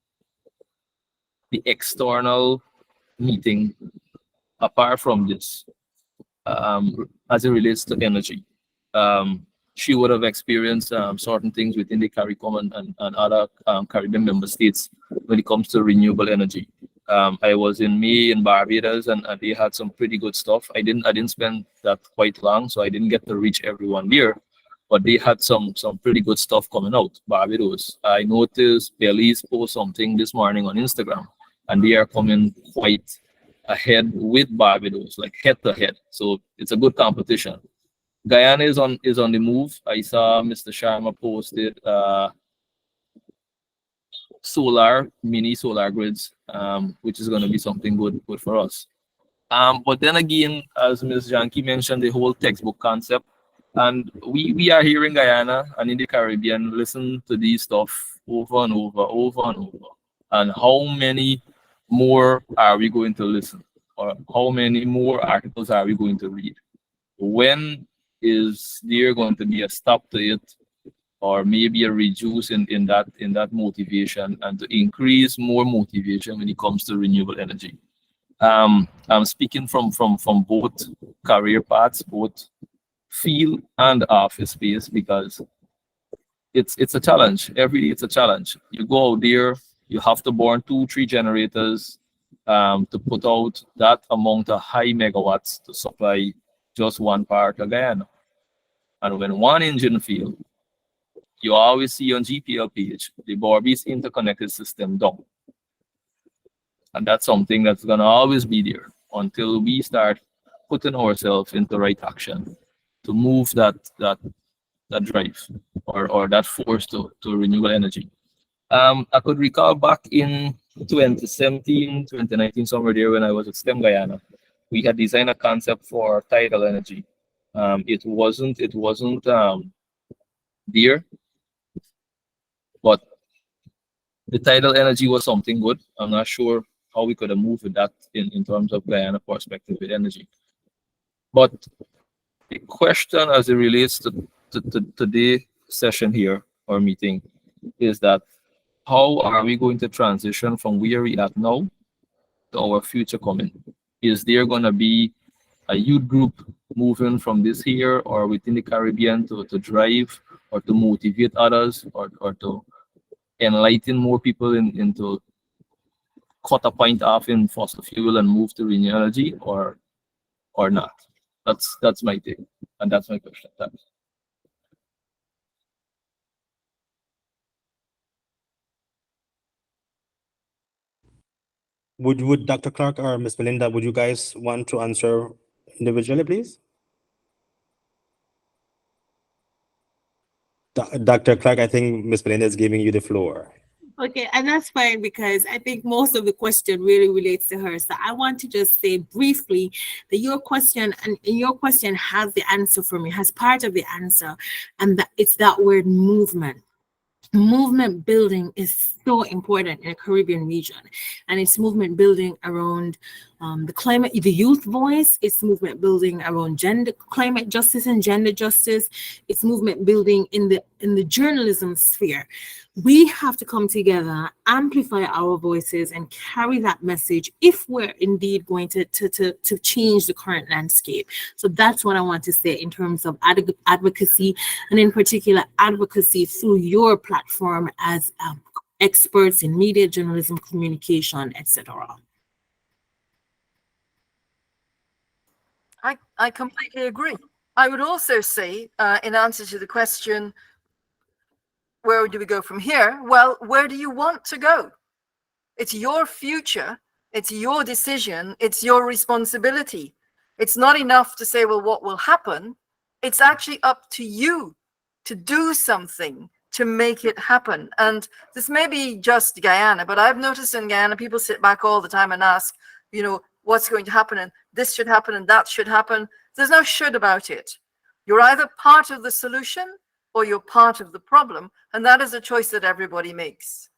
the external meeting apart from this, as it relates to energy? She would have experienced certain things within the CARICOM and other Caribbean member states when it comes to renewable energy. I was in May in Barbados, and they had some pretty good stuff. I didn't spend that quite long, so I didn't get to reach everyone there, but they had some pretty good stuff coming out. Barbados, I noticed Belize post something this morning on Instagram, and they are coming quite ahead with Barbados, like head to head. So it's a good competition. Guyana is on the move. I saw Mr. Sharma posted mini solar grids, which is going to be something good for us. But then again, as Ms. Janki mentioned, the whole textbook concept, and we are here in Guyana and in the Caribbean, listen to these stuff over and over. And how many more are we going to listen? Or how many more articles are we going to read? When is there going to be a stop to it, or maybe a reduce in that motivation, and to increase more motivation when it comes to renewable energy? I'm speaking from both career paths, both field and office space, because it's a challenge. Every day it's a challenge. You go out there, you have to burn 2-3 generators to put out that amount of high megawatts to supply just one part of Guyana. And when one engine fails, you always see on GPL page the Barbies interconnected system down. And that's something that's gonna always be there until we start putting ourselves into right action to move that drive or that force to renewable energy. I could recall back in 2017, 2019, somewhere there when I was at STEM Guyana, we had designed a concept for tidal energy. It wasn't there, but the tidal energy was something good. I'm not sure how we could have moved with that in terms of Guyana perspective with energy. But the question as it relates to today's session here or meeting is that how are we going to transition from where we are now to our future coming? Is there going to be a youth group moving from this here or within the Caribbean to drive or to motivate others or to enlighten more people into cut a point off in fossil fuel and move to renewable energy or not? That's my take, and that's my question. Thanks. Would Dr. Clarke or Ms. Melinda, would you guys want to answer individually, please? Dr. Clarke, I think Ms. Melinda is giving you the floor. Okay, and that's fine because I think most of the question really relates to her. So I want to just say briefly that your question has the answer for me, has part of the answer, and that it's that word movement. Movement building is so important in the Caribbean region, and it's movement building around the climate, the youth voice. It's movement building around climate justice and gender justice. It's movement building in the journalism sphere. We have to come together, amplify our voices, and carry that message if we're indeed going to change the current landscape. So that's what I want to say in terms of advocacy, and in particular advocacy through your platform as experts in media, journalism, communication, etc. I completely agree. I would also say, in answer to the question, where do we go from here? Well, where do you want to go? It's your future. It's your decision. It's your responsibility. It's not enough to say, well, what will happen? It's actually up to you to do something to make it happen. And this may be just Guyana, but I've noticed in Guyana, people sit back all the time and ask, what's going to happen? And this should happen and that should happen. There's no should about it. You're either part of the solution or you're part of the problem. And that is a choice that everybody makes.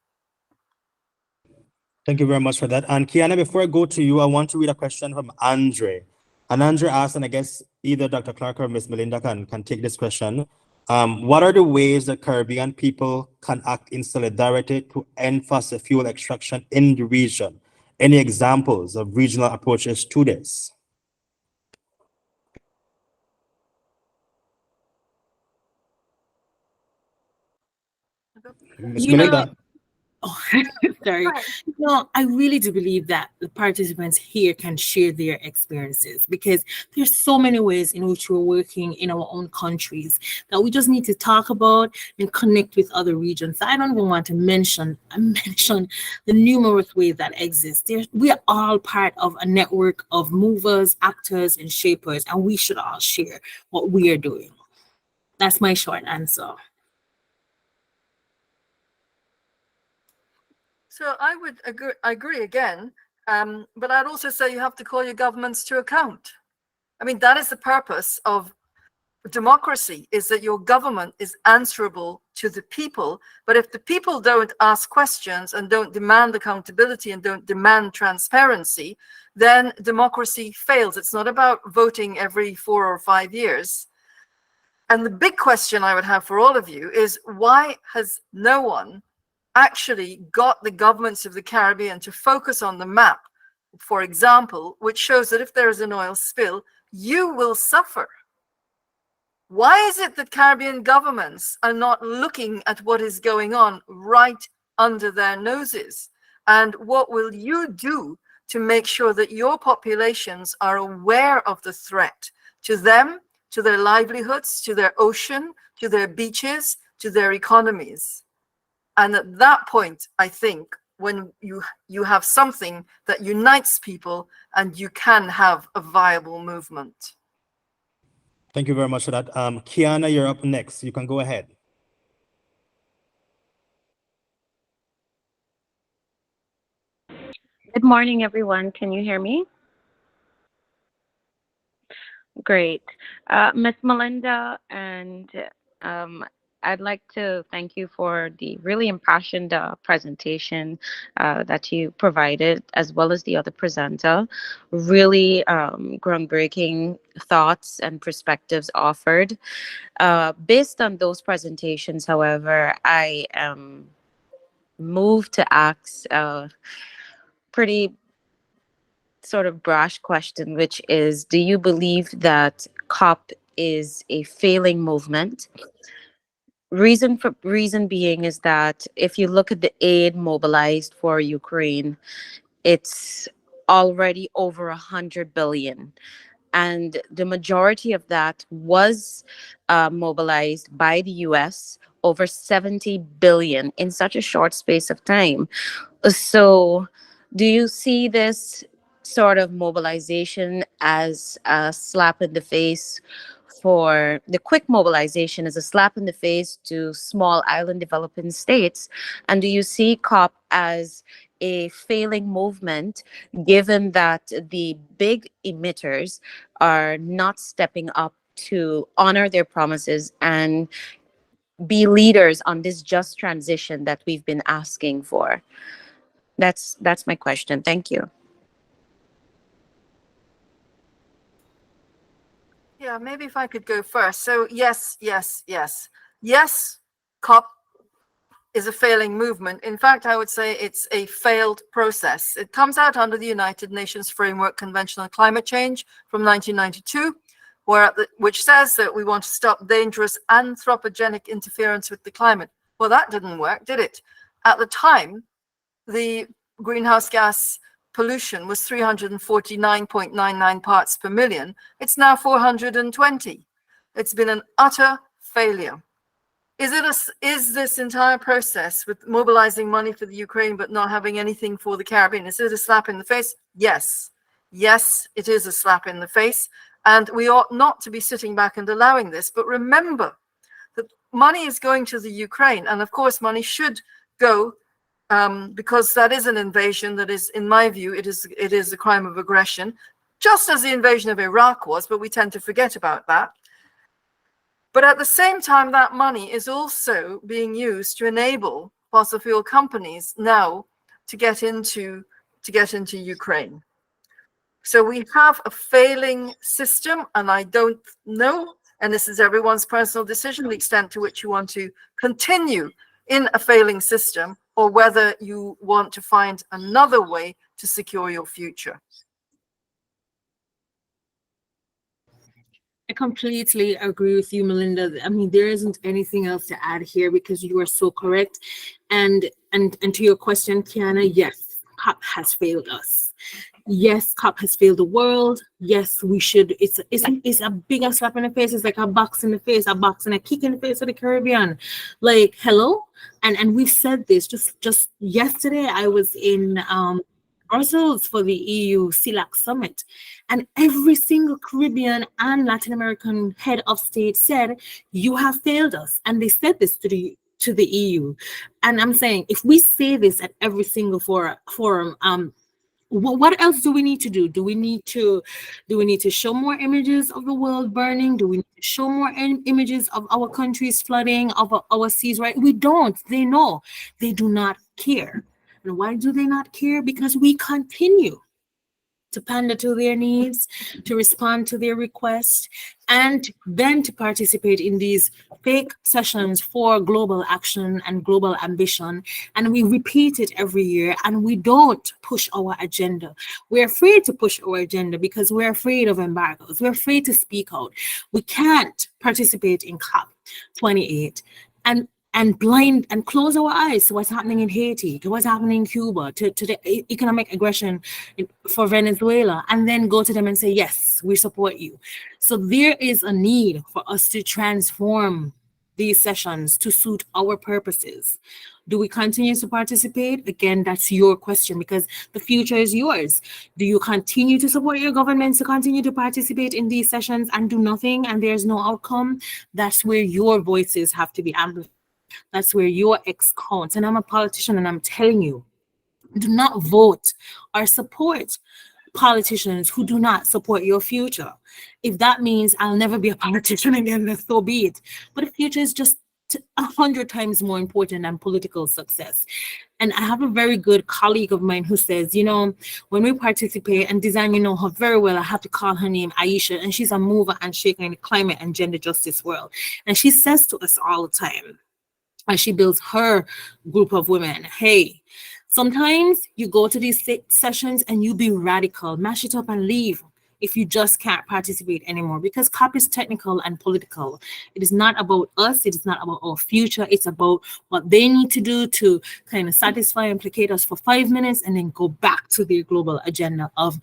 Thank you very much for that. And Kiana, before I go to you, I want to read a question from Andre. And Andre asked, and I guess either Dr. Clarke or Ms. Melinda can take this question. What are the ways that Caribbean people can act in solidarity to end fossil fuel extraction in the region? Any examples of regional approaches to this? Ms. You know, Melinda. Oh, sorry. No, I really do believe that the participants here can share their experiences because there's so many ways in which we're working in our own countries that we just need to talk about and connect with other regions. I don't even want to mention the numerous ways that exist. We are all part of a network of movers, actors, and shapers, and we should all share what we are doing. That's my short answer. So I would agree again, but I'd also say you have to call your governments to account. I mean, that is the purpose of democracy, is that your government is answerable to the people. But if the people don't ask questions and don't demand accountability and don't demand transparency, then democracy fails. It's not about voting every 4 or 5 years. And the big question I would have for all of you is, why has no one actually got the governments of the Caribbean to focus on the map, for example, which shows that if there is an oil spill, you will suffer? Why is it that Caribbean governments are not looking at what is going on right under their noses? And what will you do to make sure that your populations are aware of the threat to them, to their livelihoods, to their ocean, to their beaches, to their economies? And at that point, I think, when you have something that unites people and you can have a viable movement. Thank you very much for that. Kiana, you're up next. You can go ahead. Good morning, everyone. Can you hear me? Great. Ms. Melinda, and I'd like to thank you for the really impassioned presentation that you provided, as well as the other presenter. Really groundbreaking thoughts and perspectives offered. Based on those presentations, however, I am moved to ask a pretty sort of brash question, which is, do you believe that COP is a failing movement? Reason being is that if you look at the aid mobilized for Ukraine, it's already over 100 billion. And the majority of that was mobilized by the US, over 70 billion in such a short space of time. So do you see this sort of mobilization as a slap in the face for the quick mobilization, as a slap in the face to small island developing states? And do you see COP as a failing movement, given that the big emitters are not stepping up to honor their promises and be leaders on this just transition that we've been asking for? That's my question. Thank you. Yeah, maybe if I could go first. So yes, COP is a failing movement. In fact, I would say it's a failed process. It comes out under the United Nations Framework Convention on Climate Change from 1992, which says that we want to stop dangerous anthropogenic interference with the climate. Well, that didn't work, did it? At the time, the greenhouse gas pollution was 349.99 parts per million. It's now 420. It's been an utter failure. Is this entire process with mobilizing money for the Ukraine but not having anything for the Caribbean, is it a slap in the face? Yes. Yes, it is a slap in the face. And we ought not to be sitting back and allowing this. But remember that money is going to the Ukraine. And of course, money should go because that is an invasion that is, in my view, it is a crime of aggression, just as the invasion of Iraq was, but we tend to forget about that. But at the same time, that money is also being used to enable fossil fuel companies now to get into Ukraine. So we have a failing system, and I don't know, and this is everyone's personal decision, the extent to which you want to continue in a failing system, or whether you want to find another way to secure your future. I completely agree with you, Melinda. I mean, there isn't anything else to add here because you are so correct. And to your question, Kiana, yes, COP has failed us. Yes, COP has failed the world. Yes, we should. It's a bigger slap in the face. It's like a box in the face, a box and a kick in the face of the Caribbean. Like, hello. And we've said this just yesterday. I was in Brussels for the EU CELAC summit, and every single Caribbean and Latin American head of state said, "You have failed us," and they said this to the EU. And I'm saying, if we say this at every single forum, what else do we need to do? Do we need to show more images of the world burning? Do we need to show more images of our countries flooding, of our seas? Right? We don't. They know. They do not care. And why do they not care? Because we continue to pander to their needs, to respond to their requests, and then to participate in these fake sessions for global action and global ambition. And we repeat it every year, and we don't push our agenda. We're afraid to push our agenda because we're afraid of embargoes. We're afraid to speak out. We can't participate in COP28 and blind and close our eyes to what's happening in Haiti, to what's happening in Cuba, to the economic aggression for Venezuela, and then go to them and say, yes, we support you. So there is a need for us to transform these sessions to suit our purposes. Do we continue to participate? Again, that's your question, because the future is yours. Do you continue to support your governments to continue to participate in these sessions and do nothing and there's no outcome? That's where your voices have to be amplified. That's where your X counts. And I'm a politician, and I'm telling you, do not vote or support politicians who do not support your future. If that means I'll never be a politician again, then so be it. But the future is just 100 times more important than political success. And I have a very good colleague of mine who says, when we participate and design, her very well, I have to call her name Aisha, and she's a mover and shaker in the climate and gender justice world. And she says to us all the time, as she builds her group of women, hey, sometimes you go to these sessions and you be radical, mash it up and leave if you just can't participate anymore, because COP is technical and political. It is not about us. It is not about our future. It's about what they need to do to kind of satisfy and placate us for 5 minutes and then go back to their global agenda of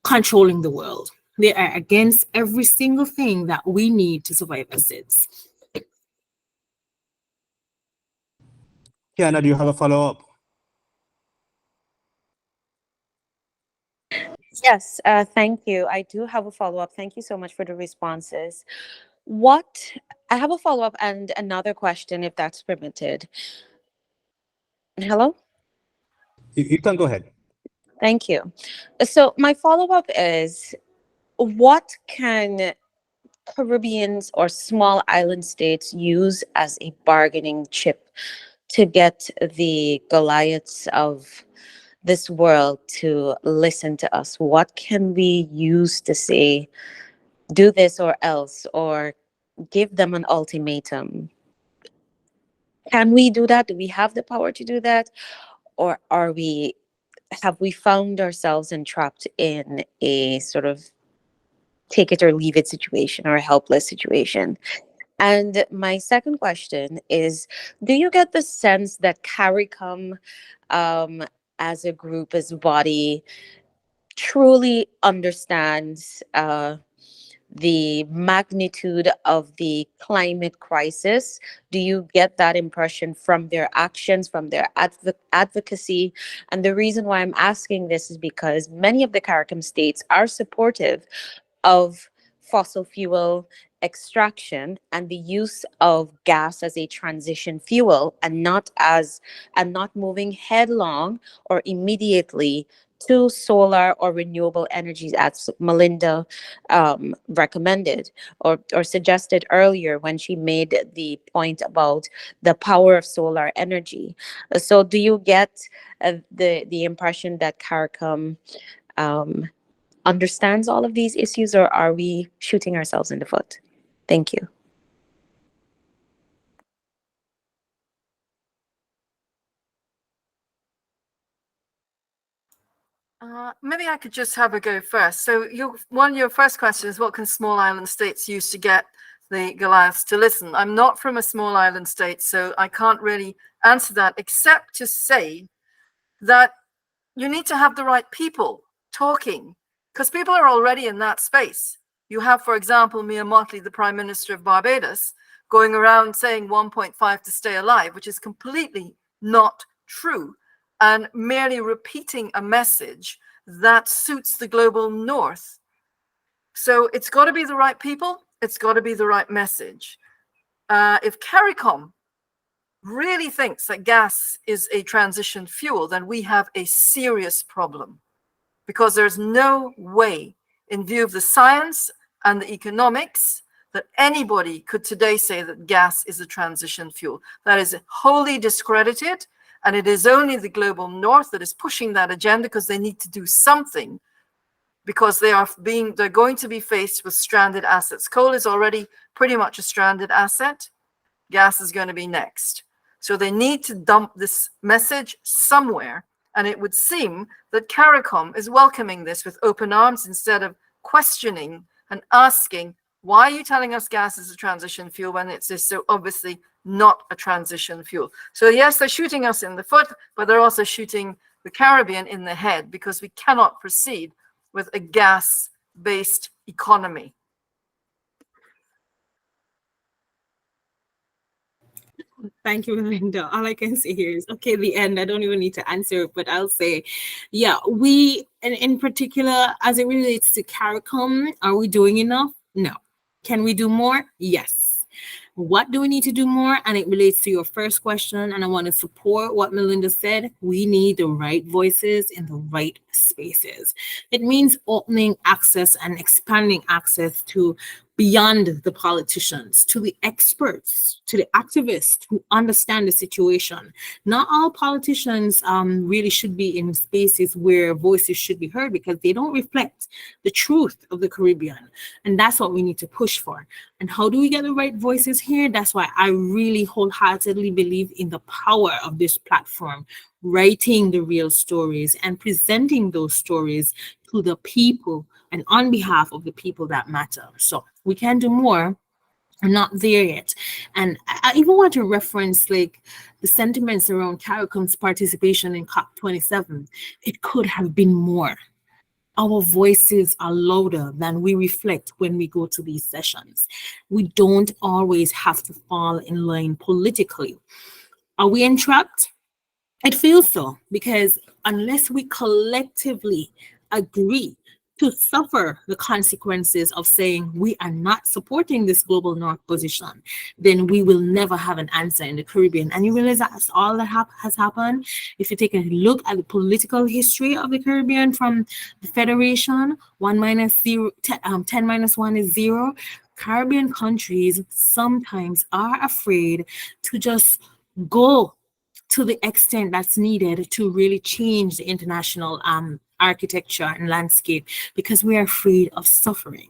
controlling the world. They are against every single thing that we need to survive as citizens. Kiana, do you have a follow-up? Yes, thank you. I do have a follow-up. Thank you so much for the responses. I have a follow-up and another question, if that's permitted. Hello? You can go ahead. Thank you. So my follow-up is, what can Caribbeans or small island states use as a bargaining chip to get the Goliaths of this world to listen to us? What can we use to say, do this or else, or give them an ultimatum? Can we do that? Do we have the power to do that? Or have we found ourselves entrapped in a sort of take it or leave it situation, or a helpless situation? And my second question is, do you get the sense that CARICOM, as a group, as a body, truly understands the magnitude of the climate crisis? Do you get that impression from their actions, from their advocacy? And the reason why I'm asking this is because many of the CARICOM states are supportive of fossil fuel extraction and the use of gas as a transition fuel, and not moving headlong or immediately to solar or renewable energies, as Melinda recommended or suggested earlier when she made the point about the power of solar energy. So do you get the impression that CARICOM understands all of these issues, or are we shooting ourselves in the foot? Thank you. Maybe I could just have a go first. So your first question is, what can small island states use to get the Goliaths to listen? I'm not from a small island state, so I can't really answer that, except to say that you need to have the right people talking, because people are already in that space. You have, for example, Mia Mottley, the Prime Minister of Barbados, going around saying 1.5 to stay alive, which is completely not true, and merely repeating a message that suits the global north. So it's got to be the right people. It's got to be the right message. If CARICOM really thinks that gas is a transition fuel, then we have a serious problem, because there's no way, in view of the science and the economics, that anybody could today say that gas is a transition fuel. That is wholly discredited, and it is only the global north that is pushing that agenda, because they need to do something, because they're going to be faced with stranded assets. Coal is already pretty much a stranded asset. Gas is going to be next. So they need to dump this message somewhere, and it would seem that CARICOM is welcoming this with open arms, instead of questioning and asking, why are you telling us gas is a transition fuel when it's so obviously not a transition fuel? So yes, they're shooting us in the foot, but they're also shooting the Caribbean in the head, because we cannot proceed with a gas-based economy. Thank you, Linda. All I can say here is, okay, the end. I don't even need to answer it, but I'll say, yeah, and in particular, as it relates to CARICOM, are we doing enough? No. Can we do more? Yes. What do we need to do more? And it relates to your first question, and I want to support what Melinda said. We need the right voices in the right spaces. It means opening access and expanding access to beyond the politicians, to the experts, to the activists who understand the situation. Not all politicians really should be in spaces where voices should be heard, because they don't reflect the truth of the Caribbean. And that's what we need to push for. And how do we get the right voices here? That's why I really wholeheartedly believe in the power of this platform, writing the real stories and presenting those stories to the people and on behalf of the people that matter. So we can do more. I'm not there yet. And I even want to reference like the sentiments around CARICOM's participation in COP27. It could have been more. Our voices are louder than we reflect when we go to these sessions. We don't always have to fall in line politically. Are we entrapped? It feels so, because unless we collectively agree to suffer the consequences of saying we are not supporting this global north position, then we will never have an answer in the Caribbean. And you realize that's all that has happened. If you take a look at the political history of the Caribbean from the Federation, 1 minus 0, 10 minus 1 is 0. Caribbean countries sometimes are afraid to just go to the extent that's needed to really change the international architecture and landscape, because we are afraid of suffering.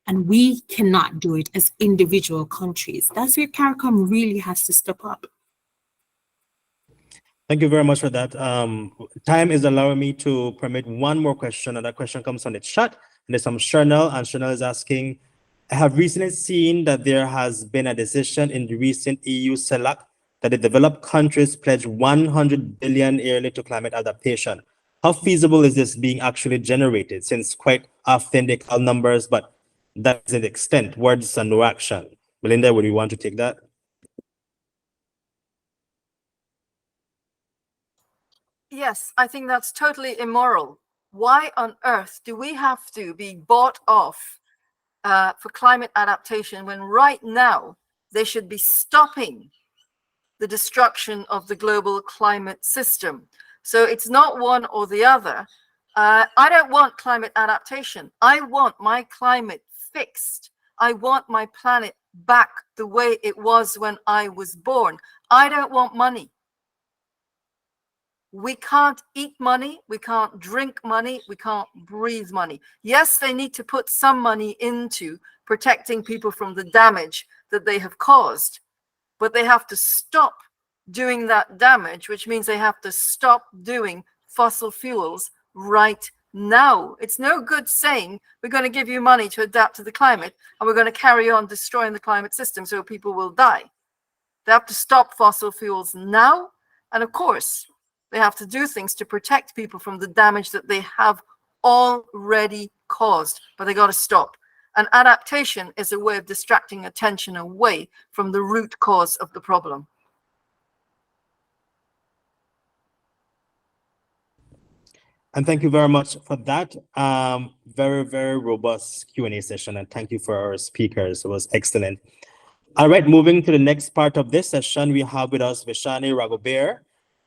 And we cannot do it as individual countries. That's where CARICOM really has to step up. Thank you very much for that. Time is allowing me to permit one more question, and that question comes on the chat. And there's from Chanel, and Chanel is asking, I have recently seen that there has been a decision in the recent EU CELAC that the developed countries pledge 100 billion yearly to climate adaptation. How feasible is this being actually generated, since quite often they call numbers, but that is the extent, words and no action? Melinda, would you want to take that? Yes, I think that's totally immoral. Why on earth do we have to be bought off for climate adaptation when right now they should be stopping the destruction of the global climate system? So it's not one or the other. I don't want climate adaptation. I want my climate fixed. I want my planet back the way it was when I was born. I don't want money. We can't eat money. We can't drink money. We can't breathe money. Yes, they need to put some money into protecting people from the damage that they have caused, but they have to stop doing that damage, which means they have to stop doing fossil fuels right now. It's no good saying we're going to give you money to adapt to the climate and we're going to carry on destroying the climate system so people will die. They have to stop fossil fuels now. And of course, they have to do things to protect people from the damage that they have already caused, but they got to stop. And adaptation is a way of distracting attention away from the root cause of the problem. And thank you very much for that. Very, very robust Q&A session. And thank you for our speakers. It was excellent. All right, moving to the next part of this session, we have with us Vishani Ragobir.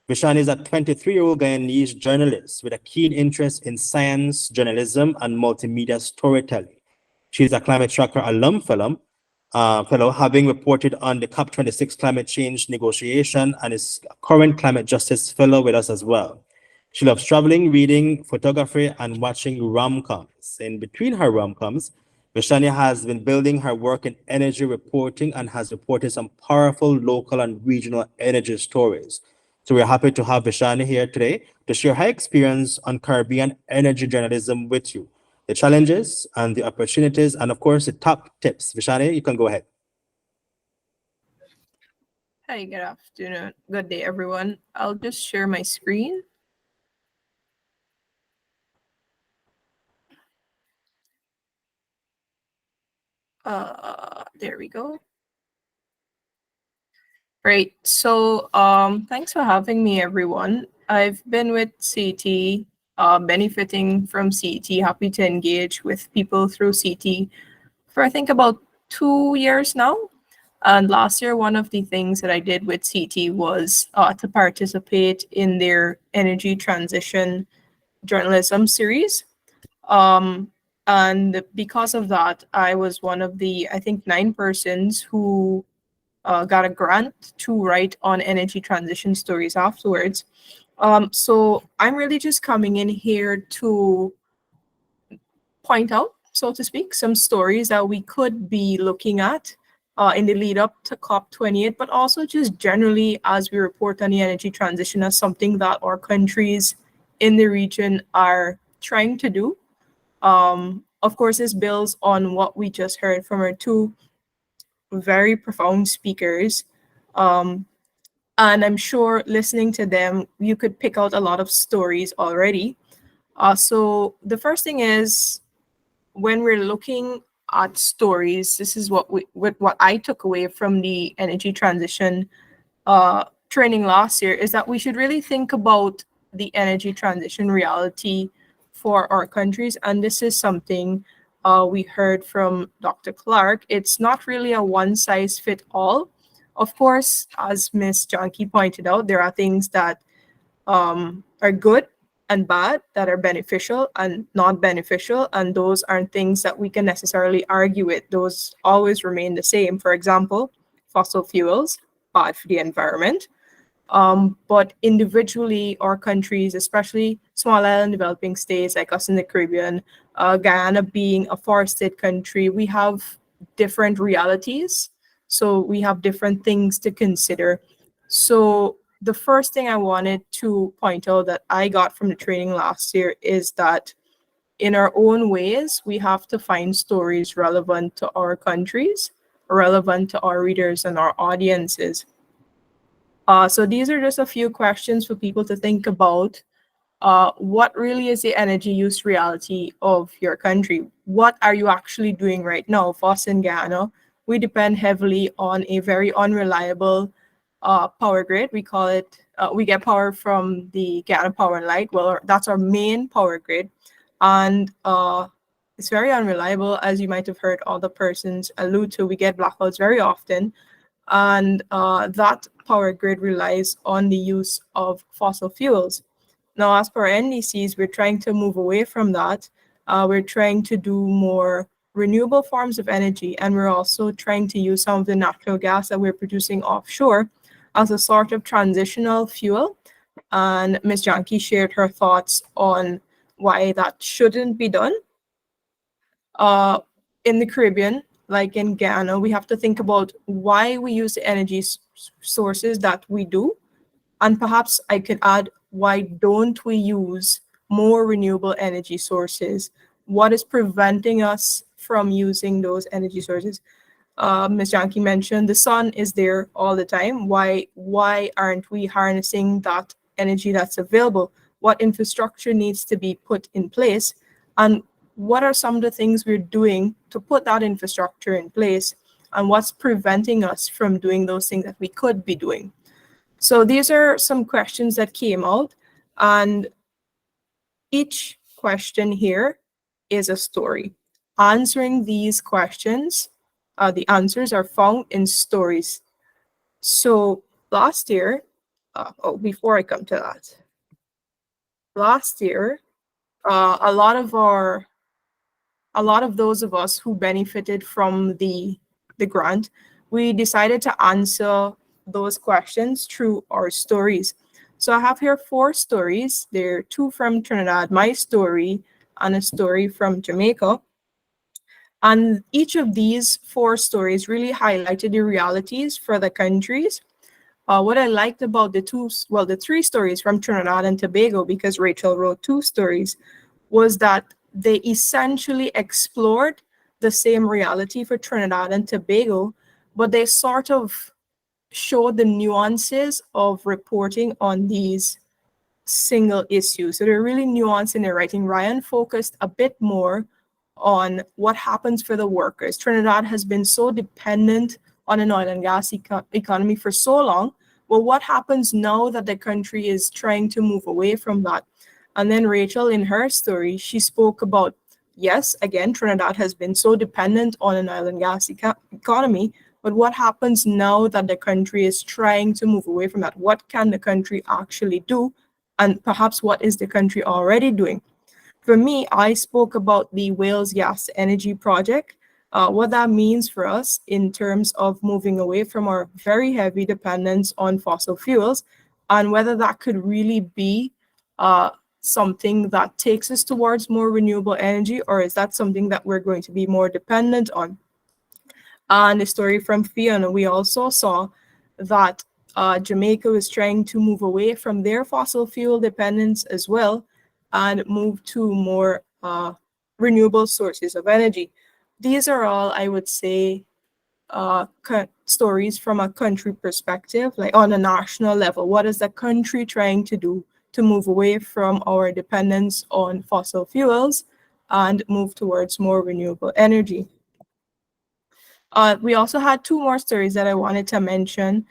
Vishani is a 23-year-old Guyanese journalist with a keen interest in science, journalism, and multimedia storytelling. She's a Climate Tracker alum fellow, having reported on the COP26 climate change negotiation, and is a current climate justice fellow with us as well. She loves traveling, reading, photography, and watching rom-coms. In between her rom-coms, Vishani has been building her work in energy reporting and has reported some powerful local and regional energy stories. So we're happy to have Vishani here today to share her experience on Caribbean energy journalism with you, the challenges and the opportunities, and of course, the top tips. Vishani, you can go ahead. Hi, good afternoon. Good day, everyone. I'll just share my screen. There we go. Great. So thanks for having me, everyone. I've been with CT, benefiting from CT, happy to engage with people through CT for I think about 2 years now. And last year, one of the things that I did with CT was to participate in their energy transition journalism series. And because of that, I was one of the, I think, 9 persons who got a grant to write on energy transition stories afterwards. So I'm really just coming in here to point out, so to speak, some stories that we could be looking at in the lead up to COP28, but also just generally as we report on the energy transition as something that our countries in the region are trying to do. Of course, this builds on what we just heard from our 2 very profound speakers. And I'm sure listening to them, you could pick out a lot of stories already. So the first thing is, when we're looking at stories, this is what I took away from the energy transition training last year, is that we should really think about the energy transition reality for our countries. And this is something we heard from Dr. Clarke. It's not really a one-size-fits-all. Of course, as Ms. Janke pointed out, there are things that are good and bad, that are beneficial and not beneficial, and those aren't things that we can necessarily argue with. Those always remain the same. For example, fossil fuels, bad for the environment. But individually, our countries, especially small island developing states like us in the Caribbean, Guyana being a forested country, we have different realities. So we have different things to consider. So the first thing I wanted to point out that I got from the training last year is that in our own ways, we have to find stories relevant to our countries, relevant to our readers and our audiences. So these are just a few questions for people to think about. What really is the energy use reality of your country? What are you actually doing right now? For us in Guyana, we depend heavily on a very unreliable power grid. We call it, we get power from the Guyana Power and Light. Well, that's our main power grid. And it's very unreliable, as you might have heard other persons allude to. We get blackouts very often. And that power grid relies on the use of fossil fuels. Now, as per NDCs, we're trying to move away from that. We're trying to do more renewable forms of energy, and we're also trying to use some of the natural gas that we're producing offshore as a sort of transitional fuel. And Ms. Janke shared her thoughts on why that shouldn't be done. In the Caribbean, like in Guyana, we have to think about why we use the energy sources that we do. And perhaps I could add, why don't we use more renewable energy sources? What is preventing us from using those energy sources? Ms. Yankee mentioned the sun is there all the time. Why aren't we harnessing that energy that's available? What infrastructure needs to be put in place? And what are some of the things we're doing to put that infrastructure in place? And what's preventing us from doing those things that we could be doing? So these are some questions that came out, and each question here is a story. Answering these questions, the answers are found in stories. So last year, before I come to that, last year, a lot of those of us who benefited from the grant, we decided to answer those questions through our stories. So I have here 4 stories. There are 2 from Trinidad, my story, and a story from Jamaica. And each of these 4 stories really highlighted the realities for the countries. What I liked about the 3 stories from Trinidad and Tobago, because Rachel wrote 2 stories, was that they essentially explored the same reality for Trinidad and Tobago, but they sort of showed the nuances of reporting on these single issues. So they're really nuanced in their writing. Ryan focused a bit more on what happens for the workers. Trinidad has been so dependent on an oil and gas economy for so long. Well, what happens now that the country is trying to move away from that? And then Rachel, in her story, she spoke about, yes, again, Trinidad has been so dependent on an oil and gas economy, but what happens now that the country is trying to move away from that? What can the country actually do? And perhaps what is the country already doing? For me, I spoke about the Wales Gas Energy Project, what that means for us in terms of moving away from our very heavy dependence on fossil fuels, and whether that could really be something that takes us towards more renewable energy, or is that something that we're going to be more dependent on? And the story from Fiona, we also saw that Jamaica is trying to move away from their fossil fuel dependence as well and move to more renewable sources of energy. These are all, I would say, stories from a country perspective, like on a national level. What is the country trying to do to move away from our dependence on fossil fuels and move towards more renewable energy? We also had 2 more stories that I wanted to mention.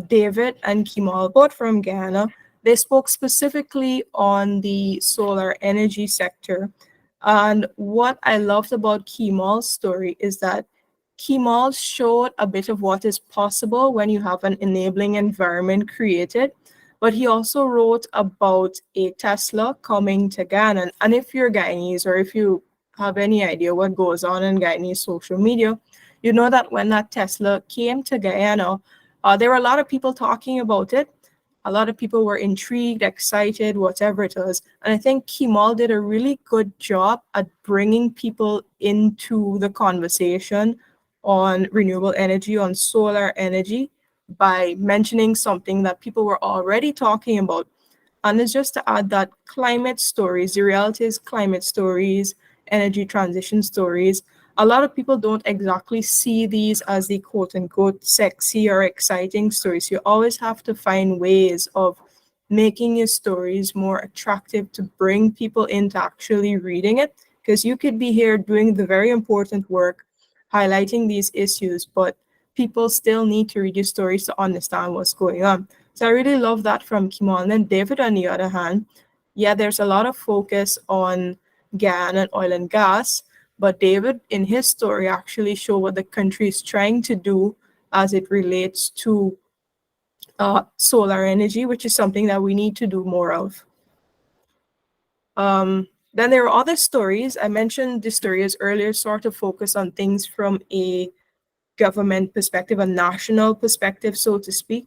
David and Kimal, both from Ghana. They spoke specifically on the solar energy sector. And what I loved about Kimal's story is that Kimal showed a bit of what is possible when you have an enabling environment created. But he also wrote about a Tesla coming to Ghana. And if you're Guyanese, or if you have any idea what goes on in Guyanese social media, you know that when that Tesla came to Guyana, there were a lot of people talking about it. A lot of people were intrigued, excited, whatever it was. And I think Kimal did a really good job at bringing people into the conversation on renewable energy, on solar energy, by mentioning something that people were already talking about. And it's just to add that climate stories, the reality is climate stories, energy transition stories, a lot of people don't exactly see these as the quote unquote sexy or exciting stories. You always have to find ways of making your stories more attractive to bring people into actually reading it. Because you could be here doing the very important work, highlighting these issues, but people still need to read your stories to understand what's going on. So I really love that from Kimal. And then David, on the other hand, yeah, there's a lot of focus on Ghana and oil and gas. But David, in his story, actually showed what the country is trying to do as it relates to solar energy, which is something that we need to do more of. Then there are other stories. I mentioned the stories earlier, sort of focus on things from a government perspective, a national perspective, so to speak.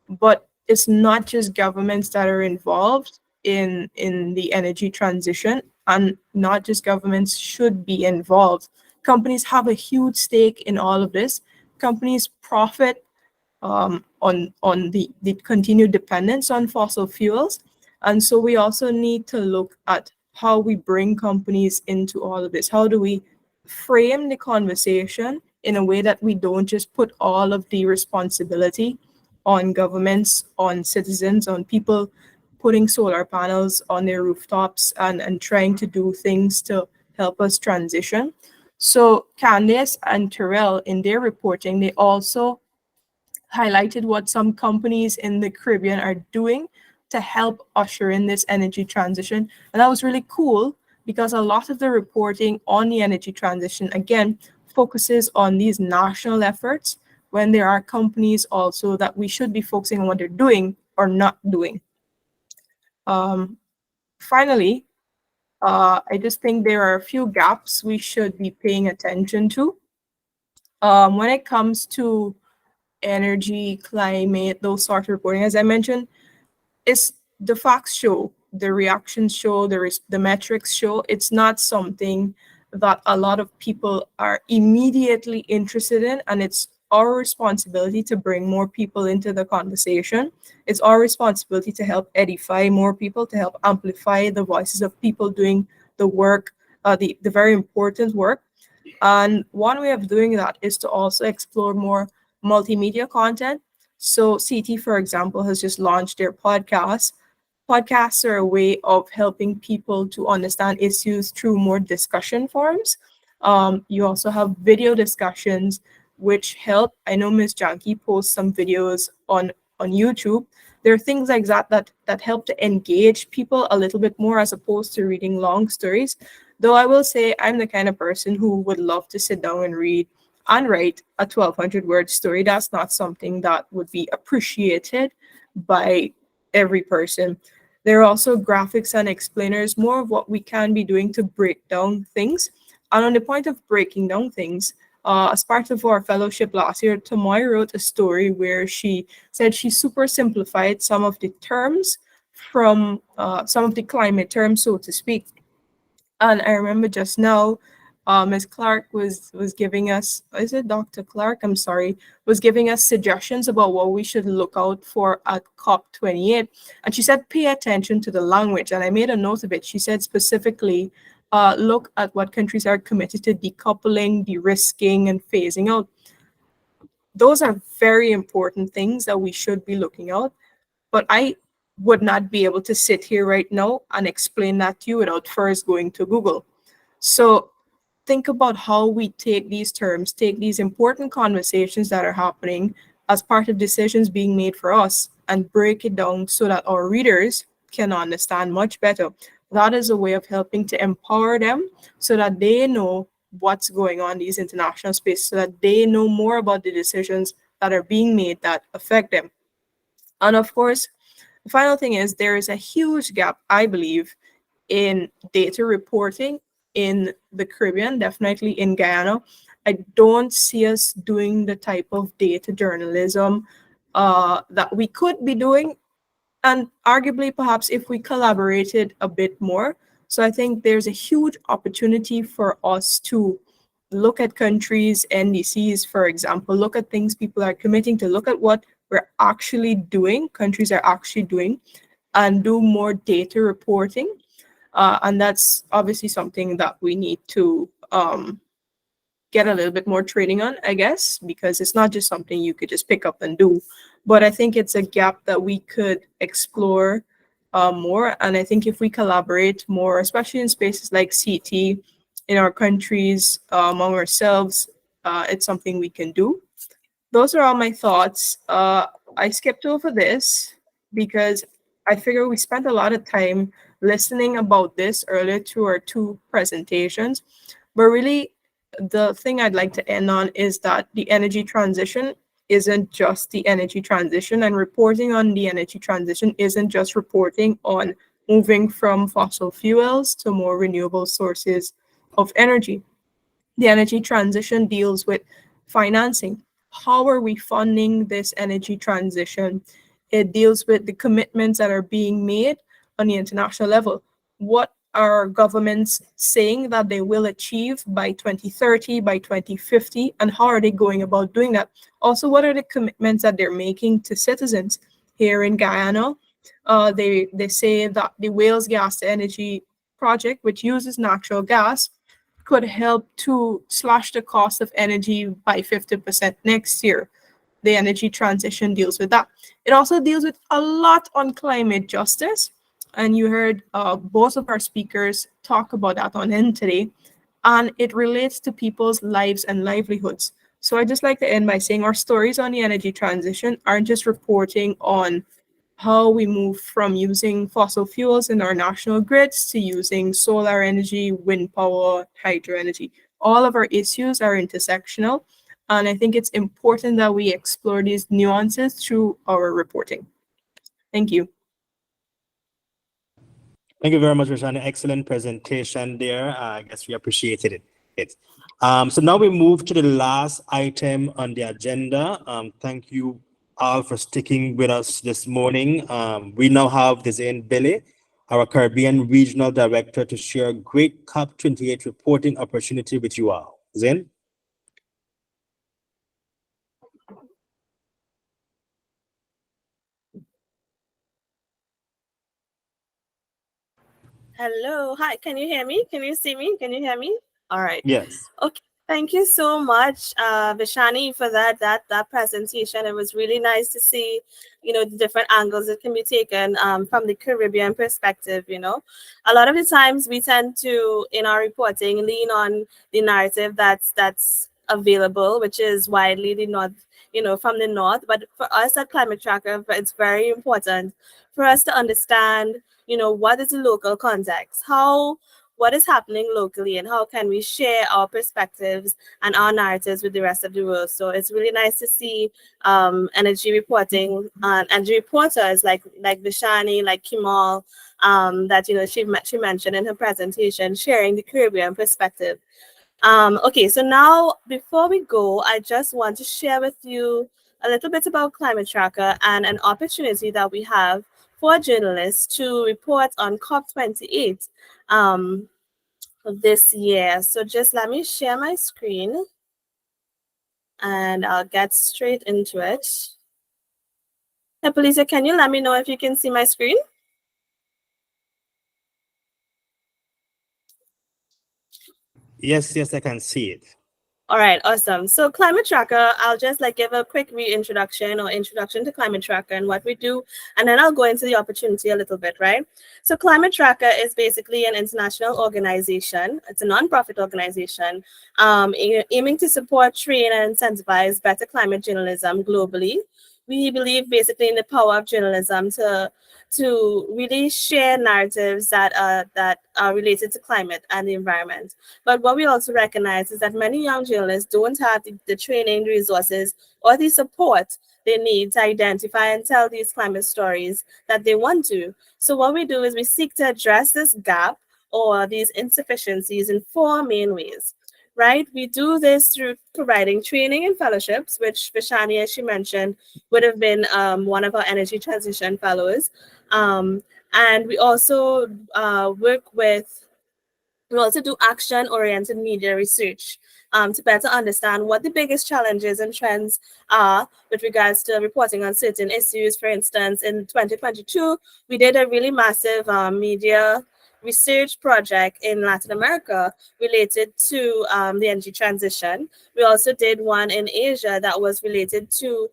But it's not just governments that are involved in the energy transition, and not just governments should be involved. Companies have a huge stake in all of this. Companies profit on the continued dependence on fossil fuels, And so we also need to look at how we bring companies into all of this. How do we frame the conversation in a way that we don't just put all of the responsibility on governments, on citizens, on people putting solar panels on their rooftops and trying to do things to help us transition. So Candice and Terrell, in their reporting, they also highlighted what some companies in the Caribbean are doing to help usher in this energy transition. And that was really cool because a lot of the reporting on the energy transition, again, focuses on these national efforts when there are companies also that we should be focusing on what they're doing or not doing. Finally, I just think there are a few gaps we should be paying attention to. When it comes to energy, climate, those sort of reporting, as I mentioned, it's the facts show, the reactions show, the metrics show. It's not something that a lot of people are immediately interested in, and it's our responsibility to bring more people into the conversation. It's our responsibility to help edify more people, to help amplify the voices of people doing the work, the very important work. And one way of doing that is to also explore more multimedia content. So CT, for example, has just launched their podcast. Podcasts are a way of helping people to understand issues through more discussion forums. You also have video discussions, which help. I know Ms. Janky posts some videos on YouTube. There are things like that help to engage people a little bit more as opposed to reading long stories. Though I will say I'm the kind of person who would love to sit down and read and write a 1,200 word story. That's not something that would be appreciated by every person. There are also graphics and explainers, more of what we can be doing to break down things. And on the point of breaking down things, as part of our fellowship last year, Tomoy wrote a story where she said she super simplified some of the terms from some of the climate terms, so to speak. And I remember just now, Ms. Clarke was giving us, is it Dr. Clarke? I'm sorry, was giving us suggestions about what we should look out for at COP28. And she said, pay attention to the language. And I made a note of it. She said specifically, look at what countries are committed to decoupling, de-risking, and phasing out. Those are very important things that we should be looking at. But I would not be able to sit here right now and explain that to you without first going to Google. So think about how we take these terms, take these important conversations that are happening as part of decisions being made for us, and break it down so that our readers can understand much better. That is a way of helping to empower them so that they know what's going on in these international spaces, so that they know more about the decisions that are being made that affect them. And of course, the final thing is there is a huge gap, I believe, in data reporting in the Caribbean, definitely in Guyana. I don't see us doing the type of data journalism that we could be doing, and arguably perhaps if we collaborated a bit more. So I think there's a huge opportunity for us to look at countries, NDCs, for example, look at things people are committing to, look at what we're actually doing, countries are actually doing, and do more data reporting. And that's obviously something that we need to get a little bit more training on, I guess, because it's not just something you could just pick up and do. But I think it's a gap that we could explore more. And I think if we collaborate more, especially in spaces like CT, in our countries, among ourselves, it's something we can do. Those are all my thoughts. I skipped over this because I figure we spent a lot of time listening about this earlier through our two presentations. But really, the thing I'd like to end on is that the energy transition isn't just the energy transition, and reporting on the energy transition isn't just reporting on moving from fossil fuels to more renewable sources of energy. The energy transition deals with financing. How are we funding this energy transition? It deals with the commitments that are being made on the international level. What are governments saying that they will achieve by 2030, by 2050, and how are they going about doing that? Also, what are the commitments that they're making to citizens? Here in Guyana, They say that the Wales Gas to Energy project, which uses natural gas, could help to slash the cost of energy by 50% next year. The energy transition deals with that. It also deals with a lot on climate justice. And you heard both of our speakers talk about that on end today. And it relates to people's lives and livelihoods. So I just like to end by saying our stories on the energy transition aren't just reporting on how we move from using fossil fuels in our national grids to using solar energy, wind power, hydro energy. All of our issues are intersectional. And I think it's important that we explore these nuances through our reporting. Thank you. Thank you very much, Rashani. Excellent presentation there. I guess we appreciated it. So now we move to the last item on the agenda. Thank you all for sticking with us this morning. We now have Dezane Billy, our Caribbean Regional Director, to share a great COP28 reporting opportunity with you all. Zane? Hello. Hi. Can you hear me? Can you see me? Can you hear me? All right. Yes. Okay. Thank you so much, Vishani, for that presentation. It was really nice to see, the different angles that can be taken from the Caribbean perspective. A lot of the times we tend to, in our reporting, lean on the narrative that's available, which is widely the north, from the north. But for us at Climate Tracker, it's very important for us to understand, what is the local context, what is happening locally, and how can we share our perspectives and our narratives with the rest of the world. So it's really nice to see energy reporting and energy reporters like Vishani, like Kimal, that she mentioned in her presentation, sharing the Caribbean perspective. Okay, so now before we go, I just want to share with you a little bit about Climate Tracker and an opportunity that we have for journalists to report on COP28 this year. So just let me share my screen and I'll get straight into it. Hey, Policia, can you let me know if you can see my screen? Yes, I can see it. All right, awesome. So Climate Tracker, I'll just give a quick reintroduction or introduction to Climate Tracker and what we do, and then I'll go into the opportunity a little bit, right? So Climate Tracker is basically an international organization. It's a nonprofit organization aiming to support, train, and incentivize better climate journalism globally. We believe basically in the power of journalism to really share narratives that are related to climate and the environment. But what we also recognize is that many young journalists don't have the training, the resources, or the support they need to identify and tell these climate stories that they want to. So what we do is we seek to address this gap or these insufficiencies in four main ways. Right? We do this through providing training and fellowships, which Vishani, as she mentioned, would have been one of our energy transition fellows. And we also we also do action-oriented media research to better understand what the biggest challenges and trends are with regards to reporting on certain issues. For instance, in 2022, we did a really massive media research project in Latin America related to the energy transition. We also did one in Asia that was related to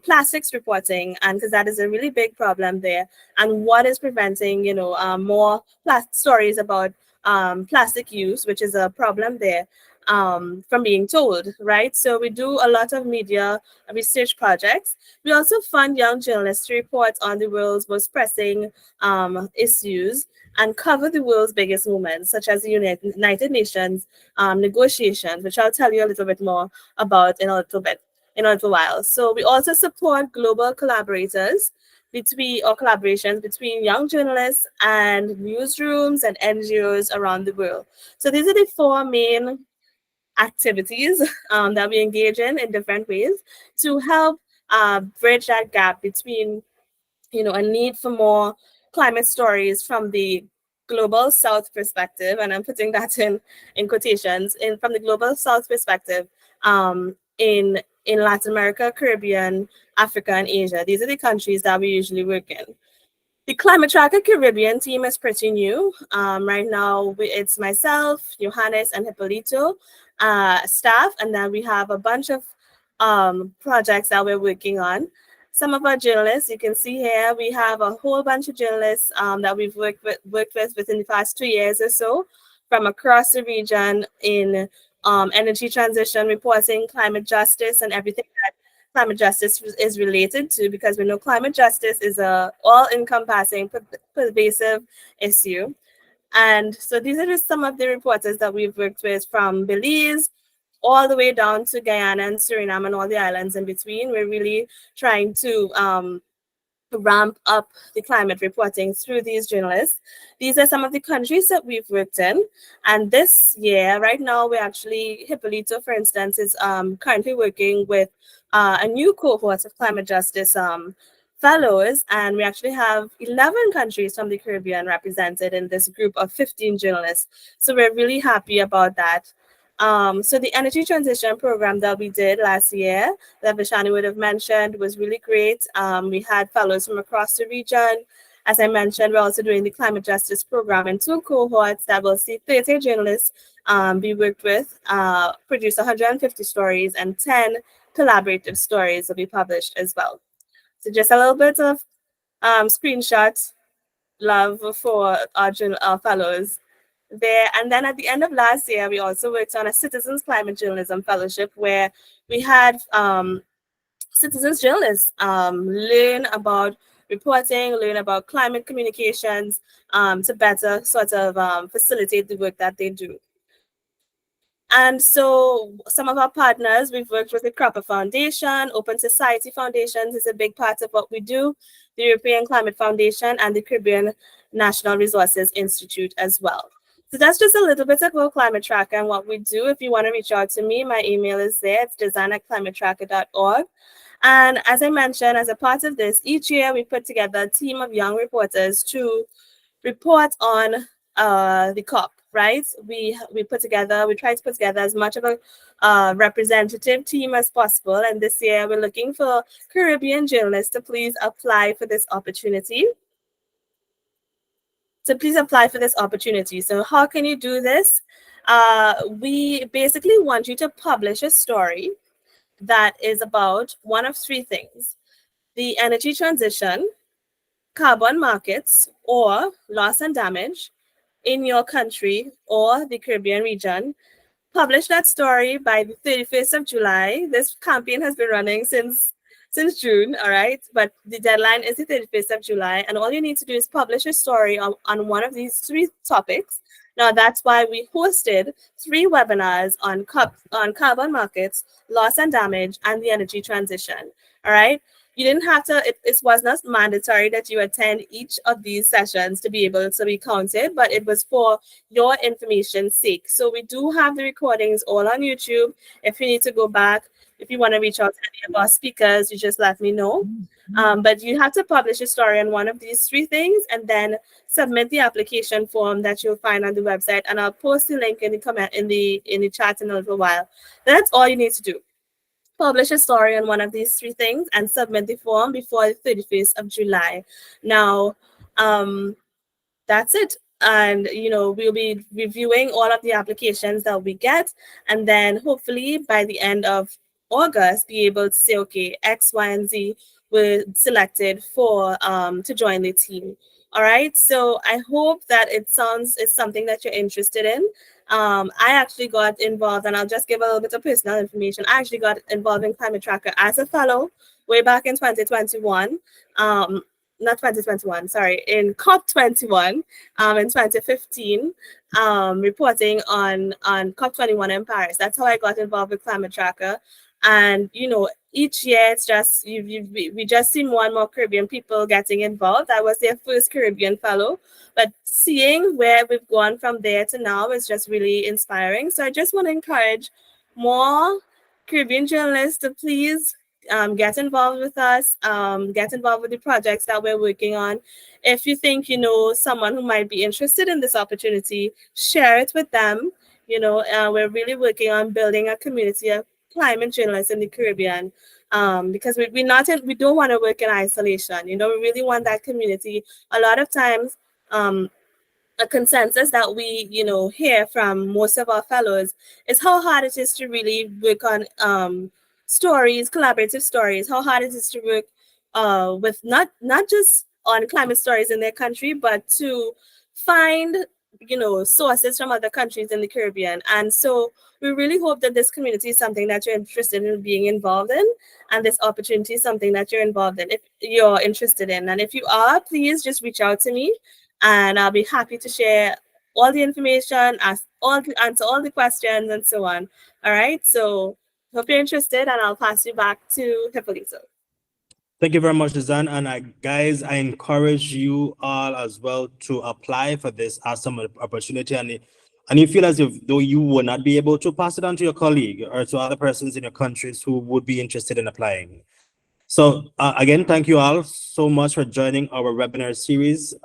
plastics reporting, and because that is a really big problem there, and what is preventing, more stories about plastic use, which is a problem there, from being told, right? So we do a lot of media research projects. We also fund young journalists to report on the world's most pressing issues and cover the world's biggest movements, such as the United Nations negotiations, which I'll tell you a little bit more about in a little while. So we also support global collaborations between young journalists and newsrooms and NGOs around the world. So these are the four main activities that we engage in different ways to help bridge that gap between, a need for more climate stories from the global South perspective, and I'm putting that in quotations, from the global South perspective, in Latin America, Caribbean, Africa, and Asia. These are the countries that we usually work in. The Climate Tracker Caribbean team is pretty new. Right now, it's myself, Johannes, and Hippolito staff, and then we have a bunch of projects that we're working on. Some of our journalists, you can see here, we have a whole bunch of journalists that we've worked with within the past 2 years or so from across the region in energy transition reporting, climate justice, and everything that climate justice is related to, because we know climate justice is a all-encompassing, pervasive issue. And so these are just some of the reporters that we've worked with from Belize all the way down to Guyana and Suriname and all the islands in between. We're really trying to ramp up the climate reporting through these journalists. These are some of the countries that we've worked in. And this year, right now, we're actually, Hippolito, for instance, is currently working with a new cohort of climate justice fellows. And we actually have 11 countries from the Caribbean represented in this group of 15 journalists. So we're really happy about that. So the energy transition program that we did last year, that Vishani would have mentioned, was really great. We had fellows from across the region. As I mentioned, we're also doing the climate justice program in 2 cohorts that will see 30 journalists be worked with, produce 150 stories, and 10 collaborative stories will be published as well. So just a little bit of screenshot love for our fellows there. And then at the end of last year, we also worked on a Citizens Climate Journalism Fellowship where we had citizens journalists learn about reporting, learn about climate communications to better sort of facilitate the work that they do. And so some of our partners, we've worked with the Cropper Foundation, Open Society Foundations is a big part of what we do, the European Climate Foundation, and the Caribbean National Resources Institute as well. So that's just a little bit about Climate Tracker and what we do. If you want to reach out to me, my email is there. It's design@climatetracker.org. And as I mentioned, as a part of this, each year we put together a team of young reporters to report on the COP, right? We try to put together as much of a representative team as possible. And this year we're looking for Caribbean journalists to please apply for this opportunity. So how can you do this? We basically want you to publish a story that is about one of 3 things: the energy transition, carbon markets, or loss and damage in your country or the Caribbean region. Publish that story by the 31st of July. This campaign has been running since June, all right? But the deadline is the 31st of July, and all you need to do is publish a story on one of these 3 topics. Now, that's why we hosted 3 webinars on carbon markets, loss and damage, and the energy transition, all right? You didn't have to, it was not mandatory that you attend each of these sessions to be able to be counted, but it was for your information's sake. So we do have the recordings all on YouTube. If you need to go back, if you want to reach out to any of our speakers, you just let me know. But you have to publish a story on one of these 3 things and then submit the application form that you'll find on the website. And I'll post the link in the comment in the chat in a little while. That's all you need to do. Publish a story on one of these 3 things and submit the form before the 31st of July. Now, that's it. And, we'll be reviewing all of the applications that we get. And then hopefully by the end of August, be able to say, okay, X, Y, and Z were selected for to join the team. All right. So I hope that it's something that you're interested in. I actually got involved, and I'll just give a little bit of personal information. I actually got involved in Climate Tracker as a fellow way back in 2021. Not 2021, sorry, in COP21 in 2015, reporting on COP21 in Paris. That's how I got involved with Climate Tracker. And, each year it's just, we just see more and more Caribbean people getting involved. I was their first Caribbean fellow, but seeing where we've gone from there to now is just really inspiring. So I just want to encourage more Caribbean journalists to please get involved with us, get involved with the projects that we're working on. If you think you know someone who might be interested in this opportunity, share it with them. We're really working on building a community of climate journalists in the Caribbean. because we don't want to work in isolation. You know, we really want that community. A lot of times, a consensus that we, you know, hear from most of our fellows is how hard it is to really work on stories, collaborative stories, how hard it is to work with not just on climate stories in their country, but to find, you know, sources from other countries in the Caribbean. And so we really hope that this community is something that you're interested in being involved in, and this opportunity is something that you're involved in, if you're interested in. And if you are, please just reach out to me, and I'll be happy to share all the information, answer all the questions, and so on. All right. So hope you're interested, and I'll pass you back to Hippolyto. Thank you very much, Suzanne. And guys, I encourage you all as well to apply for this awesome opportunity. And you feel as if though you will not be able to, pass it on to your colleague or to other persons in your countries who would be interested in applying. So again, thank you all so much for joining our webinar series.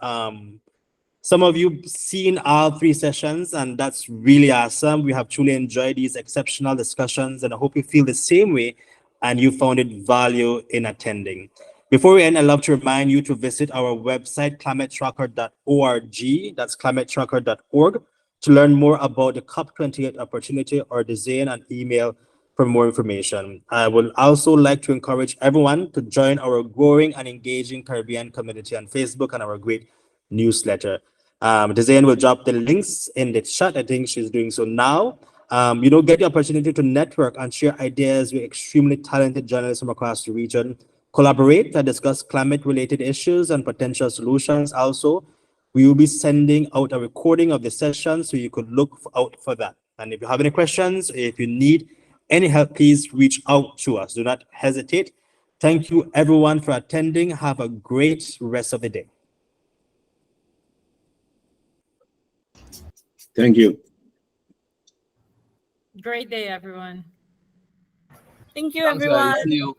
Some of you seen all 3 sessions, and that's really awesome. We have truly enjoyed these exceptional discussions, and I hope you feel the same way and you found it value in attending. Before we end, I'd love to remind you to visit our website, climatetracker.org. That's climatetracker.org, to learn more about the COP28 opportunity, or design an email for more information. I would also like to encourage everyone to join our growing and engaging Caribbean community on Facebook and our great newsletter. Design will drop the links in the chat. I think she's doing so now. Get the opportunity to network and share ideas with extremely talented journalists from across the region. Collaborate and discuss climate-related issues and potential solutions. Also, we will be sending out a recording of the session, so you could look out for that. And if you have any questions, if you need any help, please reach out to us. Do not hesitate. Thank you, everyone, for attending. Have a great rest of the day. Thank you. Great day, everyone. Thank you, Thanks, everyone. guys. See you.